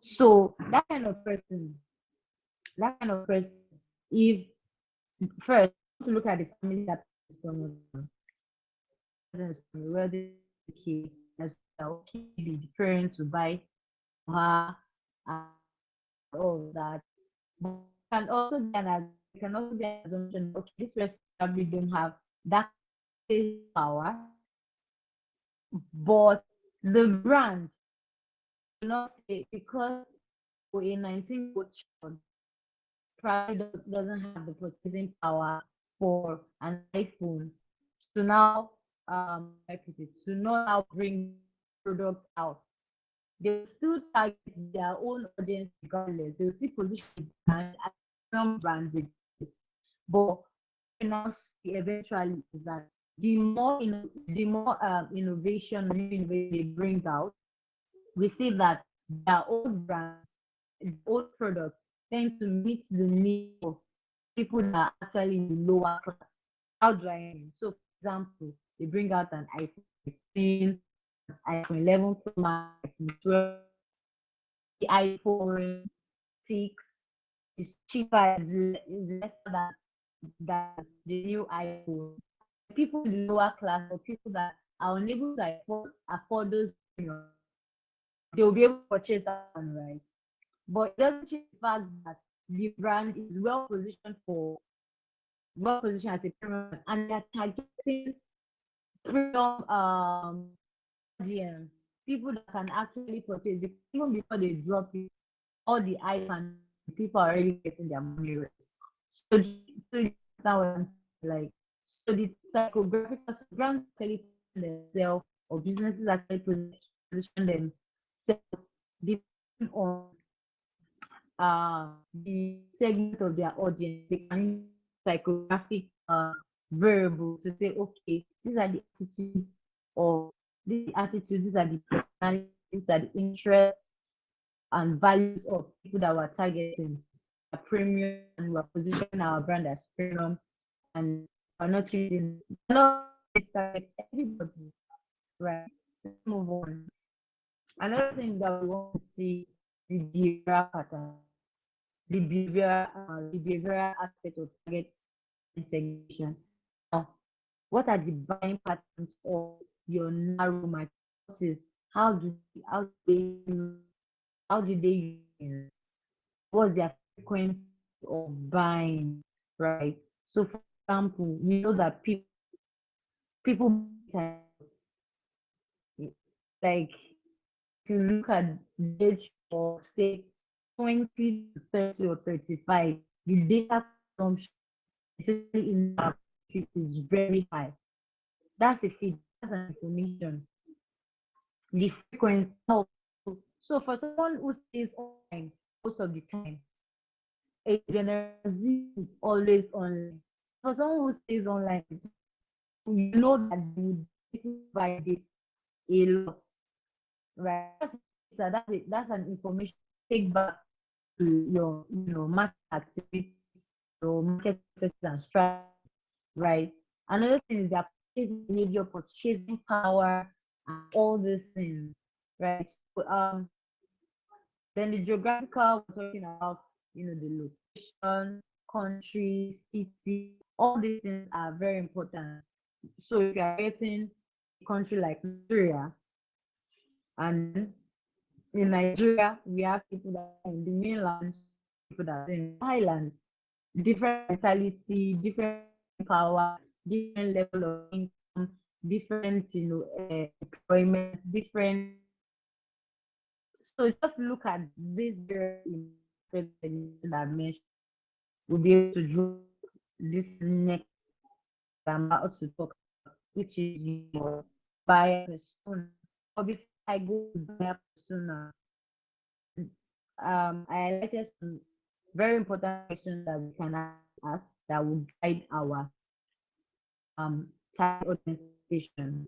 So that kind of person, if first to look at the family that is from, person is from a wealthy, okay, as well, okay, the parents will buy for her and all of that. But it can also be an assumption that, okay, this person probably don't have that power, but the brand will not say, because we're a 19-year-old child, probably doesn't have the purchasing power for an iPhone to now how do I put it, to not now bring products out. They will still target their own audience regardless. They will still position the brand as a premium brand regardless. But what we now see eventually is that the more innovation, new innovation they bring out, we see that their old brands, the old products tend to meet the needs of people that are actually in the lower class. How do I mean? So, for example, they bring out an iPhone 16, iPhone 11 Pro Max, iPhone 12, the iPhone 6 is cheaper, is lesser than the new iPhone. People in the lower class or people that are unable to afford those premiums, they will be able to purchase that one, right? But it doesn't change the fact that the brand is well positioned as a premium and they're targeting premium audience, people that can actually purchase because even before they drop it, all the hype and people are already getting their money right. So you understand what I'm saying? Like, so the psychographical, so brands actually position themselves or businesses actually position themselves depending on the segment of their audience. They can use psychographic variables to say, okay, these are the attitudes or these are the personalities, these are the interests and values of people that we're targeting. A premium and we're positioning our brand as premium and we're not changing, we're not going to target everybody, right? Let's move on. Another thing that we want to see is the behavioral pattern, the behavioral aspect of target segmentation. Now, what are the buying patterns of your narrow market? What is how do they use how do they use what's their frequency of buying, right? So for example, we know that people buy like if you look at the age of say 20 to 30 or 35, the data consumption, especially in our country, is very high. That's a feed, that's an information. The frequency. So for someone who stays online most of the time, a General Z is always online. For someone who stays online, you know that they would validate a lot, right? That's an information take back to your market activity, your market processes and strategy, right? Another thing is their purchasing behavior, purchasing power, and all these things, right? So, then the geographical, we're talking about, the location, country, city, all these things are very important. So if you are getting a country like Nigeria, and in Nigeria, we have people that are in the mainland, people that are in the islands, different mentality, different power, different level of income, different, employment, different. So just look at this very that I mentioned. We'll be able to draw this next that I'm about to talk about, which is your buyer persona. But before I go to buyer persona, I highlighted some very important questions that we can ask that will guide our target organization.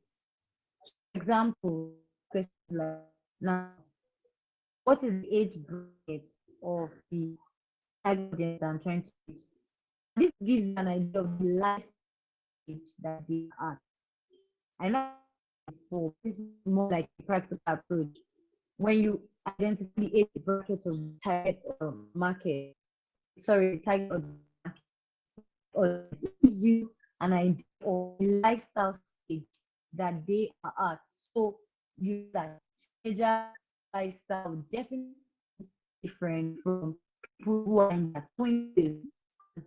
For example, questions like now, what is the age bracket of the target audience I'm trying to reach? This gives you an idea of the life stage that they are at. I know before this is more like a practical approach. When you identify the age bracket of the target market, sorry, the target audience market, or it gives you an idea of the lifestyle stage that they are at. So you that teenager lifestyle would definitely different from people who are in their 20s.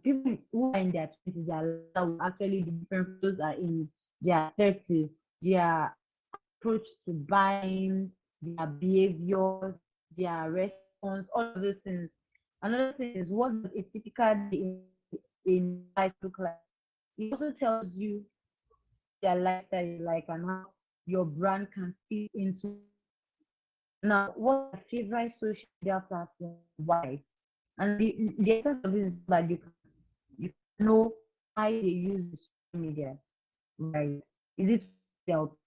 People who are in their 20s, their lifestyle will actually be different from those that are in their 30s. Their approach to buying, their behaviors, their response, all of those things Another thing is what does a typical day in your life look like? It also tells you their lifestyle you like and how your brand can fit into. Now, what's your favorite social media platform? Why? And the essence of this is that you know why they use the social media, right? Is it to help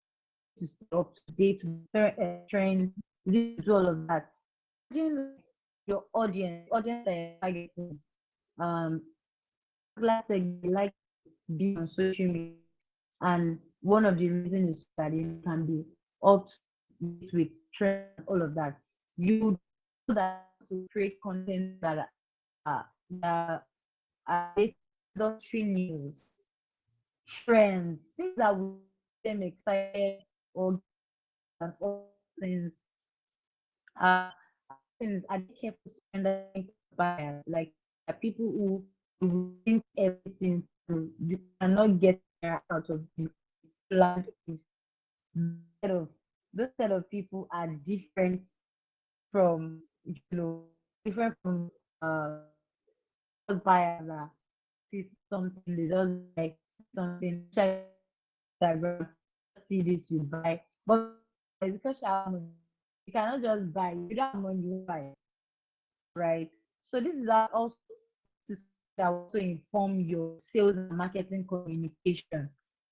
to stay up to date with trends? Is it to do all of that? Imagine like your audience that you're targeting. Um, Last segment, they like to be on social media, and one of the reasons is that it can be up to date with trends and all of that. You know that to create content that are related to industry news, trends, things that will get them excited or and all things. Uh, things are they careful spending buyers? Like people who will think everything through. You cannot get there out of the land is set of those set of people are different from different from those buyers that see something they just like see something check Instagram see this you buy but it's because you have money you cannot just buy you don't have money you buy right so this is also to that will also inform your sales and marketing communication.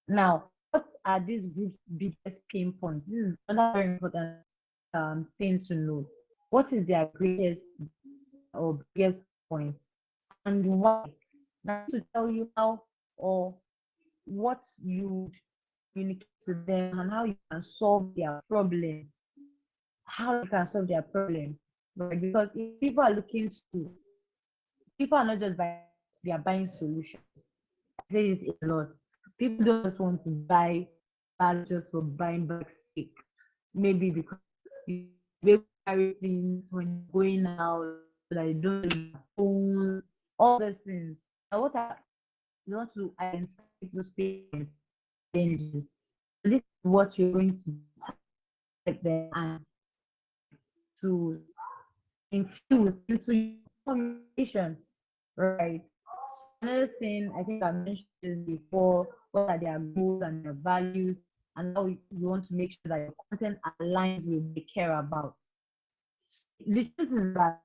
Now, what are these groups' biggest pain points? This is another very important thing to note. What is their greatest or biggest points and why? Now, to tell you how or what you would communicate to them and how you can solve their problem, how you can solve their problem, right? Because if people are looking to, people are not just buying, they are buying solutions. Say this a lot. People don't just want to buy bag just for buying bag sake. Maybe because you will carry things when you're going out, so that you don't lose your phone, all those things. Now, what are you want to identify people's pain points, challenges. So this is what you're going to target them and to infuse into your communication, right? So another thing, I think I mentioned this before, what are their goals and their values, and how you want to make sure that your content aligns with what they care about. The truth is that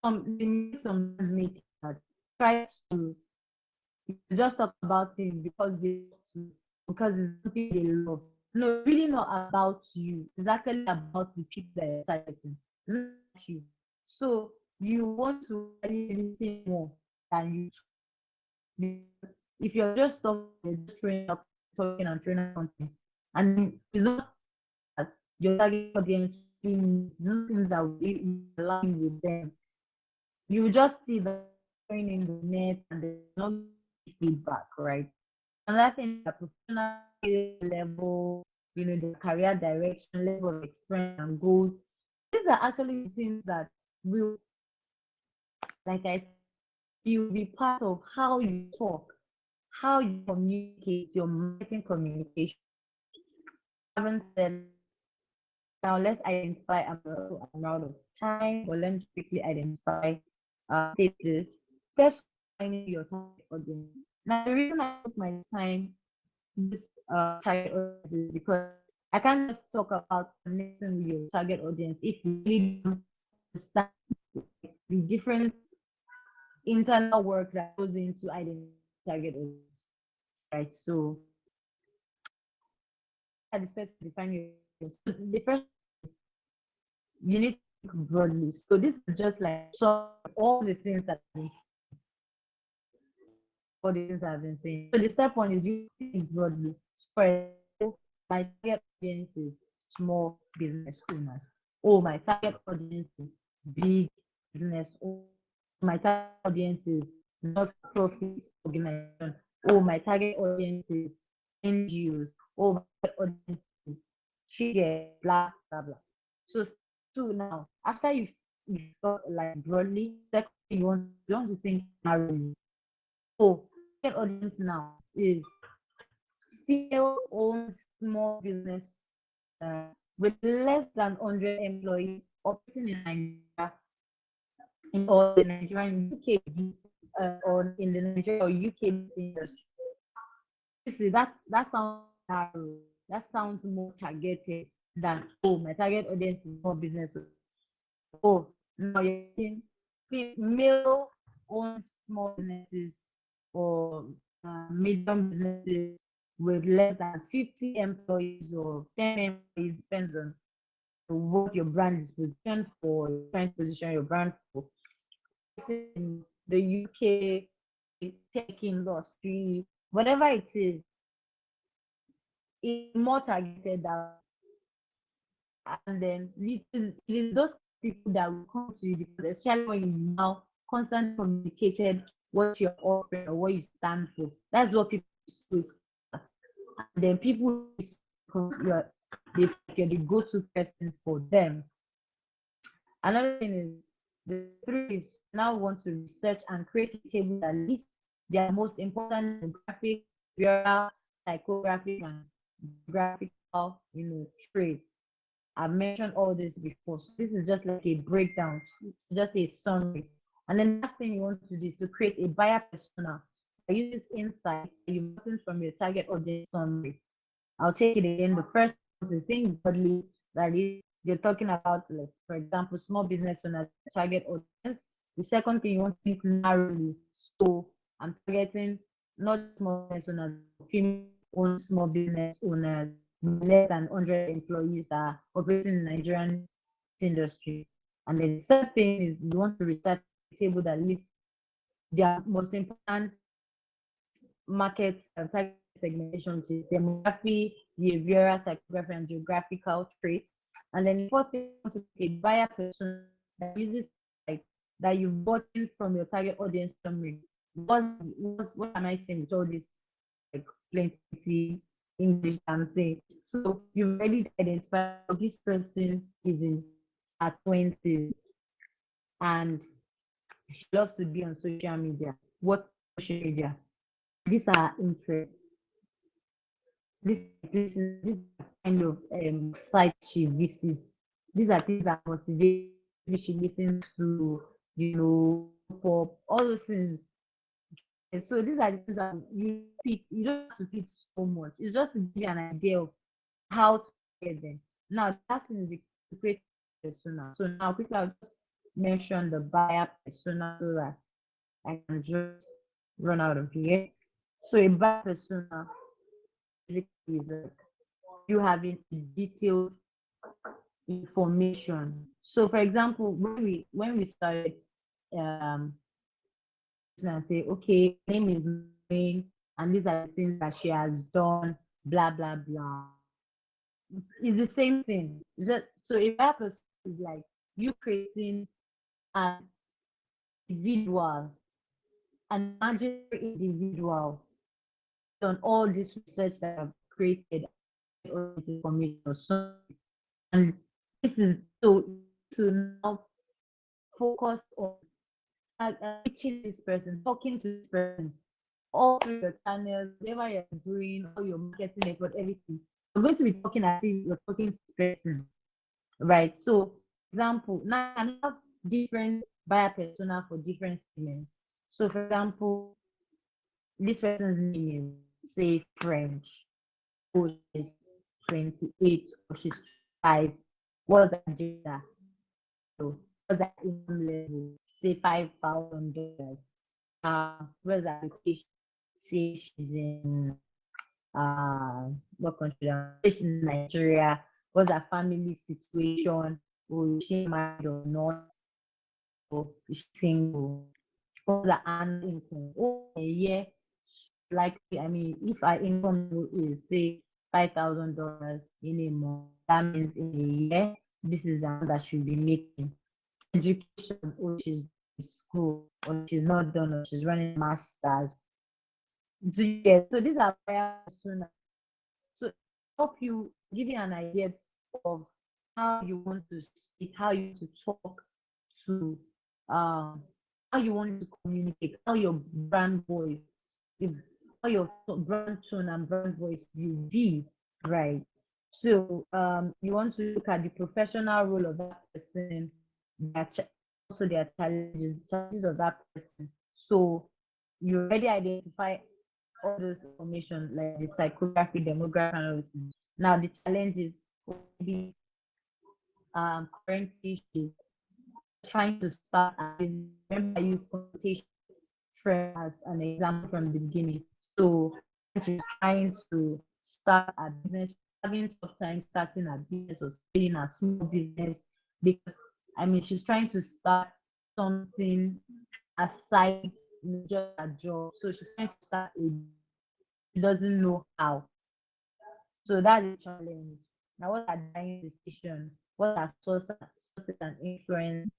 sometimes make that try to just talk about things because they want to, because it's something they love. No, it's really not about you. It's actually about the people that you're targeting. It's not about you. So you want to really listen more than you because if you're just talking, you're just throwing up talking and throwing out content, and it's not that your target audience really needs, it's not things that will align with them. You will just see that going in the net and there's not feedback, right? Another thing is the professional level, the career direction, level of experience and goals. These are actually the things that will, like I said, will be part of how you talk, how you communicate, your marketing communication. I haven't said now let's identify I'm out of time, but let me quickly identify take this. First finding your target audience. Now the reason I took my time this target audience is because I can't just talk about connecting with your target audience if you really don't understand the different internal work that goes into identifying target audience. Right. So I decided to define your audience. So the first is you need to think broadly. So this is just like some all the things that I've been all the things I've been saying. So the step one is you think broadly. For example, my target audience is small business owners. Oh, my target audience is big business owners. My target audience is not-for-profit organization. Oh, my target audience is NGOs. Oh, my target audience is children, blah blah blah. So two now, after you thought like broadly, second you want to think narrowly. Oh, target audience now is female-owned small business uh, with less than 100 employees operating in Nigeria or the Nigerian UK or in the Nigeria or UK industry. Obviously, that sounds narrow. That sounds more targeted than, oh, my target audience is small business. Oh, now you're seeing male-owned small businesses or medium businesses with less than 50 employees or 10 employees, depends on what your brand is positioned for, you're trying to position your brand for. In the UK tech industry, whatever it is more targeted that, and then it is those people that will come to you, because especially when you now constantly communicated what you're offering or what you stand for. That's what people see. And then people, because you're the go-to person for them. Another thing is, the three is now want to research and create a table that lists their most important demographic, behavioral, psychographic, and graphical, traits. I've mentioned all this before. So this is just like a breakdown, it's just a summary. And then the last thing you want to do is to create a buyer persona that uses insight that you've gotten from your target audience summary. I'll take it again. The first is to think broadly, that is, you're talking about, let's, for example, small business owners, target audience. The second thing, you want to think narrowly. So I'm targeting not small business owners, female-owned small business owners, less than 100 employees that are operating in the Nigerian industry. And then the third thing is, you want to research a table that lists their most important market and target segmentation, which is demography, behavioral, psychography, and geographical traits. And then the fourth thing, to a buyer person that uses, like, that you've gotten from your target audience summary. What am I saying with all this, like, plenty English I'm saying? So you've already identified this person is in her 20s and she loves to be on social media. What social media? These are interests. This kind of sites she visits. These are things that motivate. Maybe she listens to, pop, all those things. And so these are the things that you pick. You don't have to pick so much. It's just to give you an idea of how to get them. Now, the last thing is the create persona. So now quickly I'll just mention the buyer persona so that I can just run out of here. So a buyer persona basically is you having detailed information. So for example, when we started, um and say, okay, my name is Maureen, and these are the things that she has done, blah blah blah. It's the same thing. Just so if that person is like you creating an individual, an imaginary individual on all this research that I've created, all this information or something. And this is so to now focus on reaching this person, talking to this person, all through your channels, whatever you're doing, all your marketing effort, everything. You're going to be talking as if you're talking to this person, right? So, example, now I can have different buyer persona for different segments. So, for example, this person's name is, say, French, or she's 28, or she's 5. What's that gender? So, what's that income level? Say $5,000. Where's that location? Say she's in what country? Say she's in Nigeria. What's her family situation? Or is she married or not? Or is she single? What's the annual income? Oh, a year. Likely, I mean, if our income level is say $5,000 in a month, that means in a year, this is the amount that she'll be making. Education, or she's in school, or she's not done, or she's running a master's. Do you get? So these are buyer persona. So help you, give you an idea of how you want to speak, how you want to talk to, how you want to communicate, how your brand voice, if, how your brand tone and brand voice will be, right? So you want to look at the professional role of that person, also their challenges, the challenges of that person. So you already identify all those information like the psychography, demography, and all those things. Now the challenges maybe currently she's trying to start a business. Remember, I use consultation friend as an example from the beginning. So she's trying to start a business, having tough time starting a business or starting a small business because she's trying to start something aside just a job. So she's trying to start a she doesn't know how. So that's a challenge. Now, what are buying decision? What are sources and influence?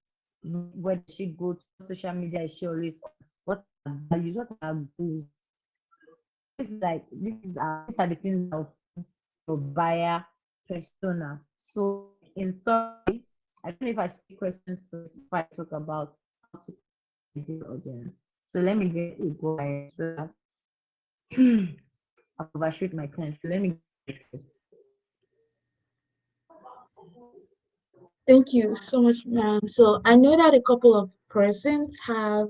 Where does she go to social media? Is she always on? What are her values? What are her goals? These are the things of your buyer persona. So in summary, I don't know if I should take questions first before I talk about how to the audience. So let me get a go ahead so that I'll overshoot my time. So let me get first. Thank you so much, ma'am. So I know that a couple of persons have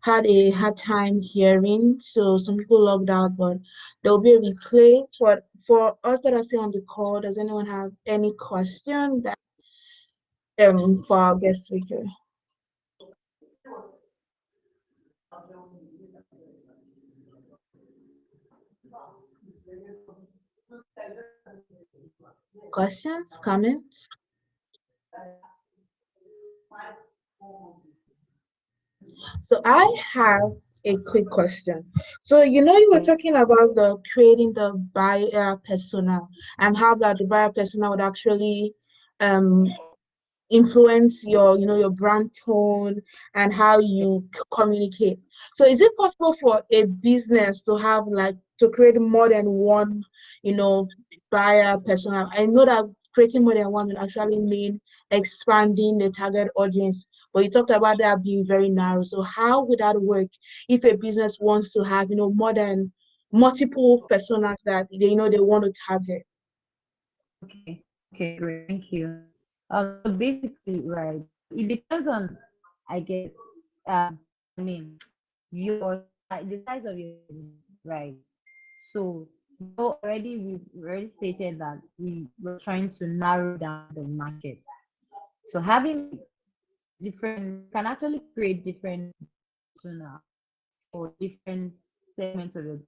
had a hard time hearing, so some people logged out, but there will be a replay. But for us that are still on the call, does anyone have any question that for our guest speaker? Questions, comments? So I have a quick question. So you were Okay. talking about the creating the buyer persona and how that the buyer persona would actually um influence your brand tone and how you communicate. So is it possible for a business to have like to create more than one you know buyer persona? I know that creating more than one will actually mean expanding the target audience, but you talked about that being very narrow. So how would that work if a business wants to have more than multiple personas that they want to target? Okay. Okay, great. Thank you. So basically, right, it depends on, I guess, I mean, the size of your business, right? So, we've already stated that we're trying to narrow down the market. So having different, can actually create different persona for different segments of the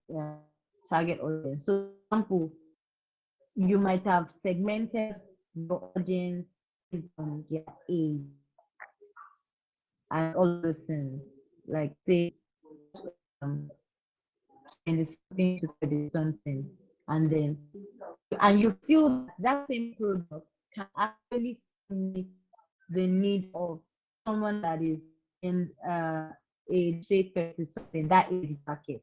target audience. So, for example, you might have segmented your audience based on their age and all those things. Like say um 20 something to 30 something. And you feel that that same product can actually meet the need of someone that is in age say 30 something, that age bracket.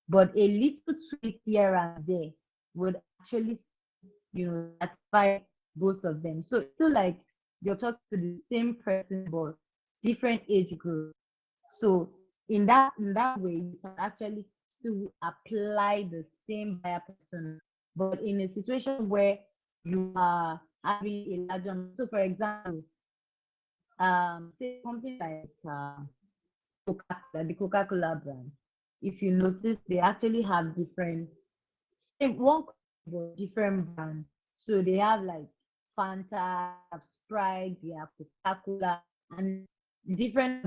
But a little tweak here and there would actually satisfy both of them. So it's still like you're talking to the same person but different age group. So in that way, you can actually still apply the same buyer persona, but in a situation where you are having a larger amount. So for example, say something like Coca-Cola, the Coca-Cola brand. If you notice, they actually have different same one but different brand. So they have like Fanta, they have Sprite, they have Coca-Cola, and different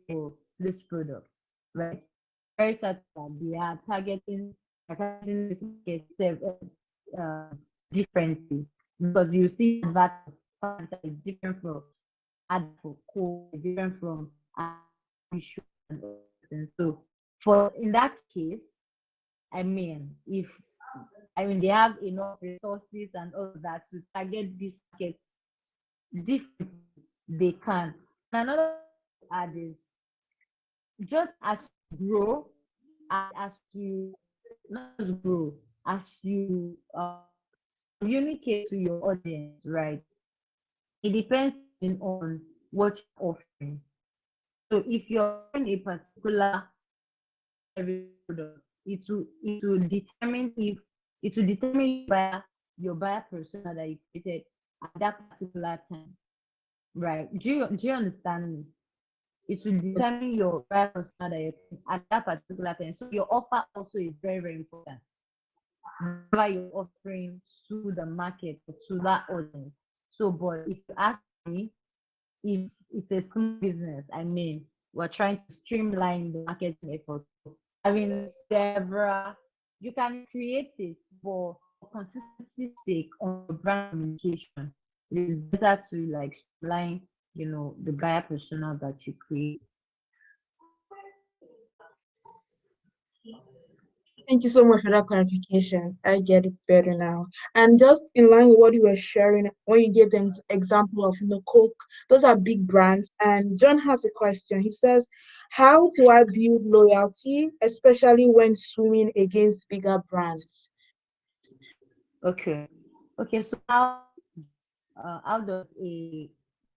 for this product, right? Very certain that they are targeting this market differently because you see that Fanta is different from ad for Coke, is different from ad issue and all those things. So for in that case, if they have enough resources and all of that to target this market differently, they can. And another add is just as you grow, as you not just grow, as you communicate to your audience, right? It depends on what you're offering. So if you're offering a particular service product, it will determine your buyer persona that you created at that particular time, right? Do you understand me? It will determine your buyer persona that you're at that particular time. So your offer also is very, very important. Whatever you're offering to the market or to that audience. So, but if you ask me, if it's a small business, I mean, we're trying to streamline the marketing efforts. So having several, you can create it, but for consistency's sake on your brand communication, it is better to like streamline, the buyer persona that you create. Thank you so much for that clarification. I get it better now. And just in line with what you were sharing, when you gave them example of Coke, those are big brands. And John has a question. He says, "How do I build loyalty, especially when swimming against bigger brands?" Okay. Okay, so how does a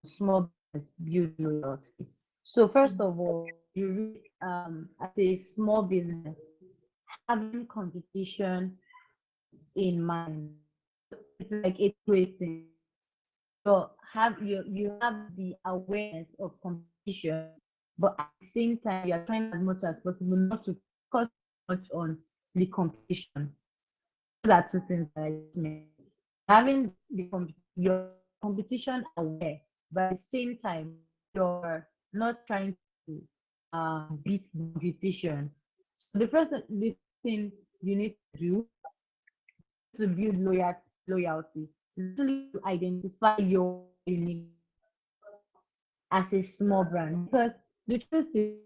small business build loyalty? So first of all, as a small business, having competition in mind. It's like a question. You have the awareness of competition, but at the same time you are trying as much as possible not to focus much on the competition. Those are two things that I just mentioned. Having your competition aware, but at the same time you're not trying to beat the competition. So the thing you need to do to build loyalty is actually to identify your unique as a small brand, because the truth is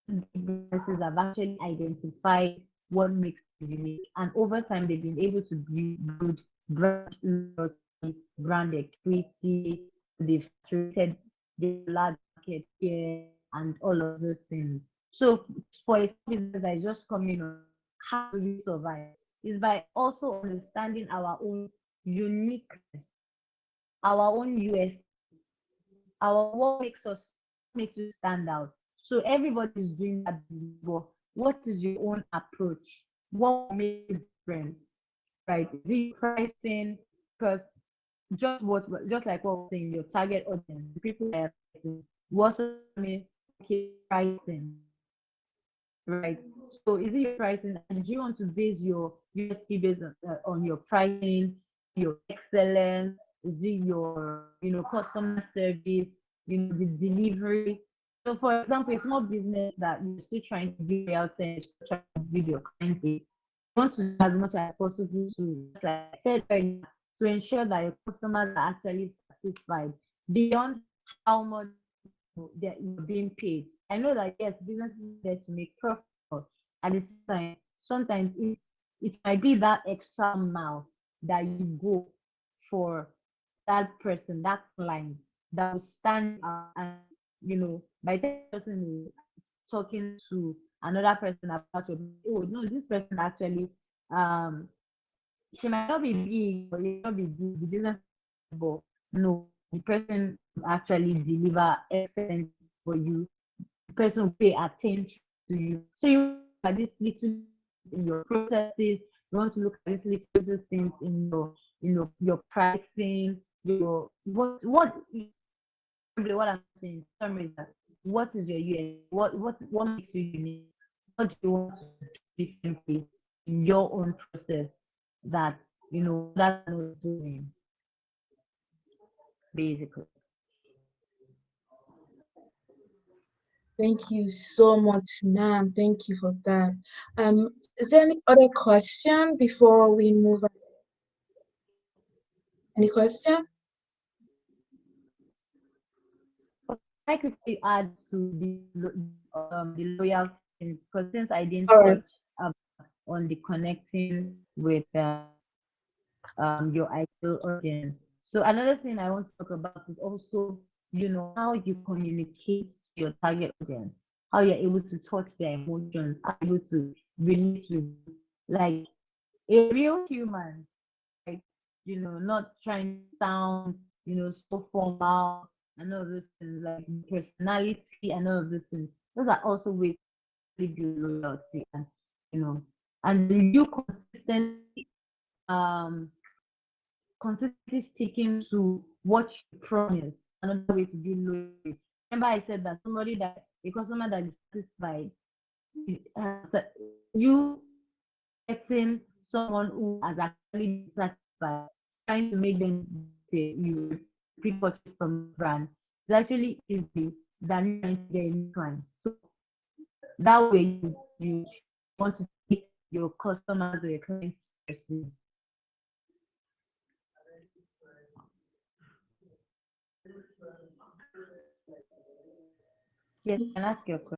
big businesses have actually identified what makes them unique, and over time they've been able to build brand loyalty, brand equity. They've created the large market share and all of those things. So for a business that is just coming on, how do we survive? Is by also understanding our own uniqueness, our own US, our what makes you stand out. So everybody is doing that business, but what is your own approach? What makes you different? Right? Is it pricing? Because just like what we're saying, your target audience, the people that are targeting, what's mean okay, pricing, right? So is it your pricing, and do you want to base your USP based on your pricing, your excellence? Is it your customer service, the delivery? So for example, a small business that you're still trying to build out and you're still trying to build your client base, you want to do as much as possible to, just like I said earlier, to ensure that your customers are actually satisfied beyond how much that you're being paid. I know that yes, business is there to make profit, but at the same time, sometimes it might be that extra mile that you go for that person, that client, that will stand out. And by the time the person is talking to another person about your, oh no, this person actually um she might not be big, or it might not be big, the business, but no, the person will actually deliver excellent for you. The person will pay attention to you. So you look at this little in your processes, you want to look at these little things in your pricing, what what I'm saying in summary is that what is your US? What makes you unique? What do you want to do differently in your own process that that was doing basically. Thank you so much, ma'am. Thank you for that. Is there any other question before we move on? Any question? I quickly add to the loyalty because since I didn't All right. touch on the connecting with your ideal audience. So another thing I want to talk about is also, how you communicate to your target audience, how you're able to touch their emotions, how you're able to relate with them, like a real human, right? Not trying to sound, so formal and all of those things, like personality and all of those things. Those are also ways to build loyalty, and you know, and you um consistently sticking to what you promise. Another way to build loyalty. Remember, I said that a customer that is satisfied, you getting someone who has actually been satisfied, trying to make them say you repeat purchase from your brand is actually easy than you trying to get a new client. So that way you want to take your customers or your clients seriously. Yes, you can ask your question.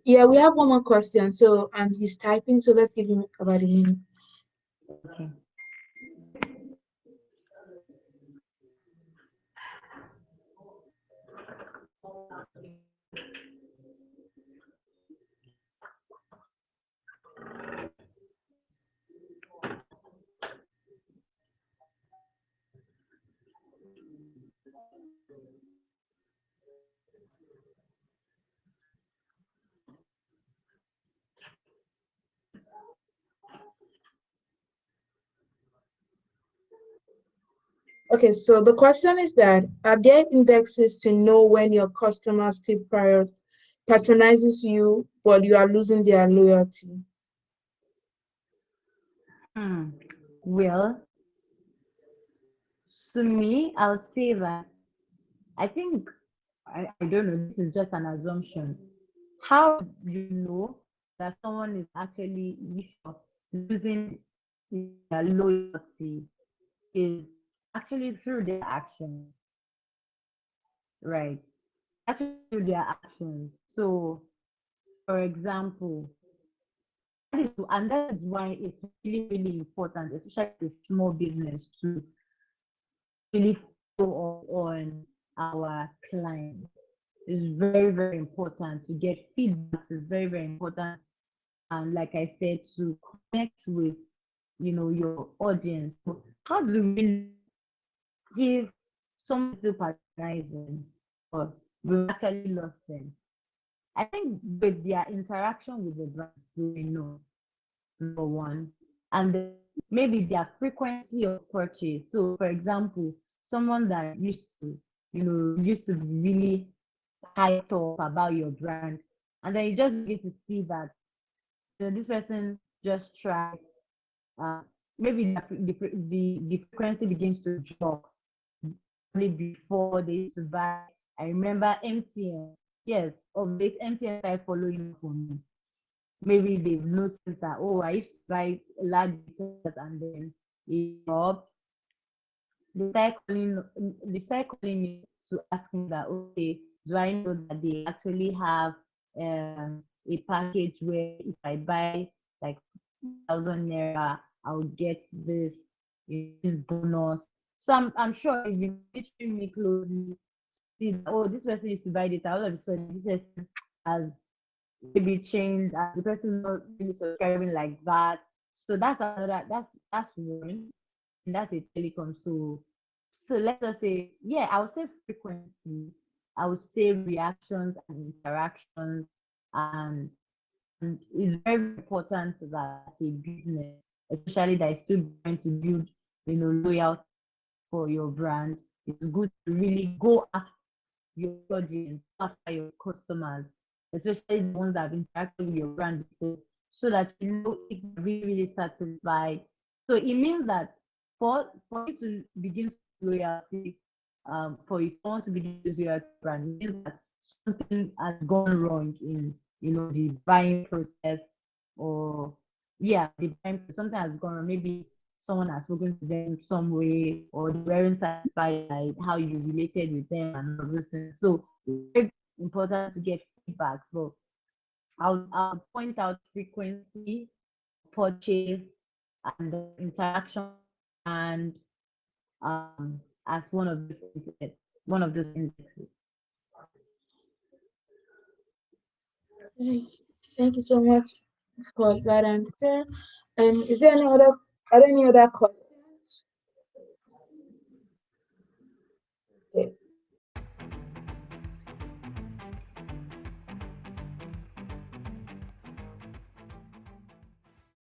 Yeah, we have one more question. So he's typing, so let's give him about a minute. Okay. Okay, so the question is that are there indexes to know when your customer still patronizes you, but you are losing their loyalty? Hmm. Well, to me, I would say that I think I don't know, this is just an assumption. How do you know that someone is actually losing their loyalty is actually through their actions, right? Actually through their actions. So, for example, that is why it's really, really important, especially the small business, to really follow up on our clients. It's very, very important to get feedbacks. It's very, very important. And like I said, to connect with, your audience. So how do we know if someone is still patronizing or we've actually lost them? I think with their interaction with the brand, we know, number one. And then maybe their frequency of purchase. So for example, someone that used to be really hyped up about your brand, and then you just get to see that this person just tried. Uh, Maybe the frequency begins to drop. Probably before they used to buy. I remember MTN. Yes, of late MTN started following up for me. Maybe they've noticed that, oh, I used to buy large data and then it dropped. They start calling me to ask me that, okay, do I know that they actually have a package where if I buy like 1,000 naira, I'll get this bonus. So I'm sure if you literally me closely, see that, oh, this person used to buy data, all of a sudden this person has maybe changed and the person is not really subscribing like that. So that's one, and that's a telecom. So let us say, yeah, I would say frequency, I would say reactions and interactions, and it's very important that as a business, especially that is still trying to build, loyalty for your brand, it's good to really go after your audience, after your customers, especially the ones that have interacted with your brand before, so that you know if they're really, really satisfied. So it means that for you to begin to loyalty, for you someone to begin to loyalty brand, it means that something has gone wrong in the buying process, or yeah, the buying something has gone wrong. Maybe someone has spoken to them some way, or they weren't satisfied by how you related with them and all those things. So it's very important to get feedback. So I'll point out frequency, purchase, and the interaction, and as one of those indexes. Okay, thank you so much for that answer. Is there any other are there any other questions?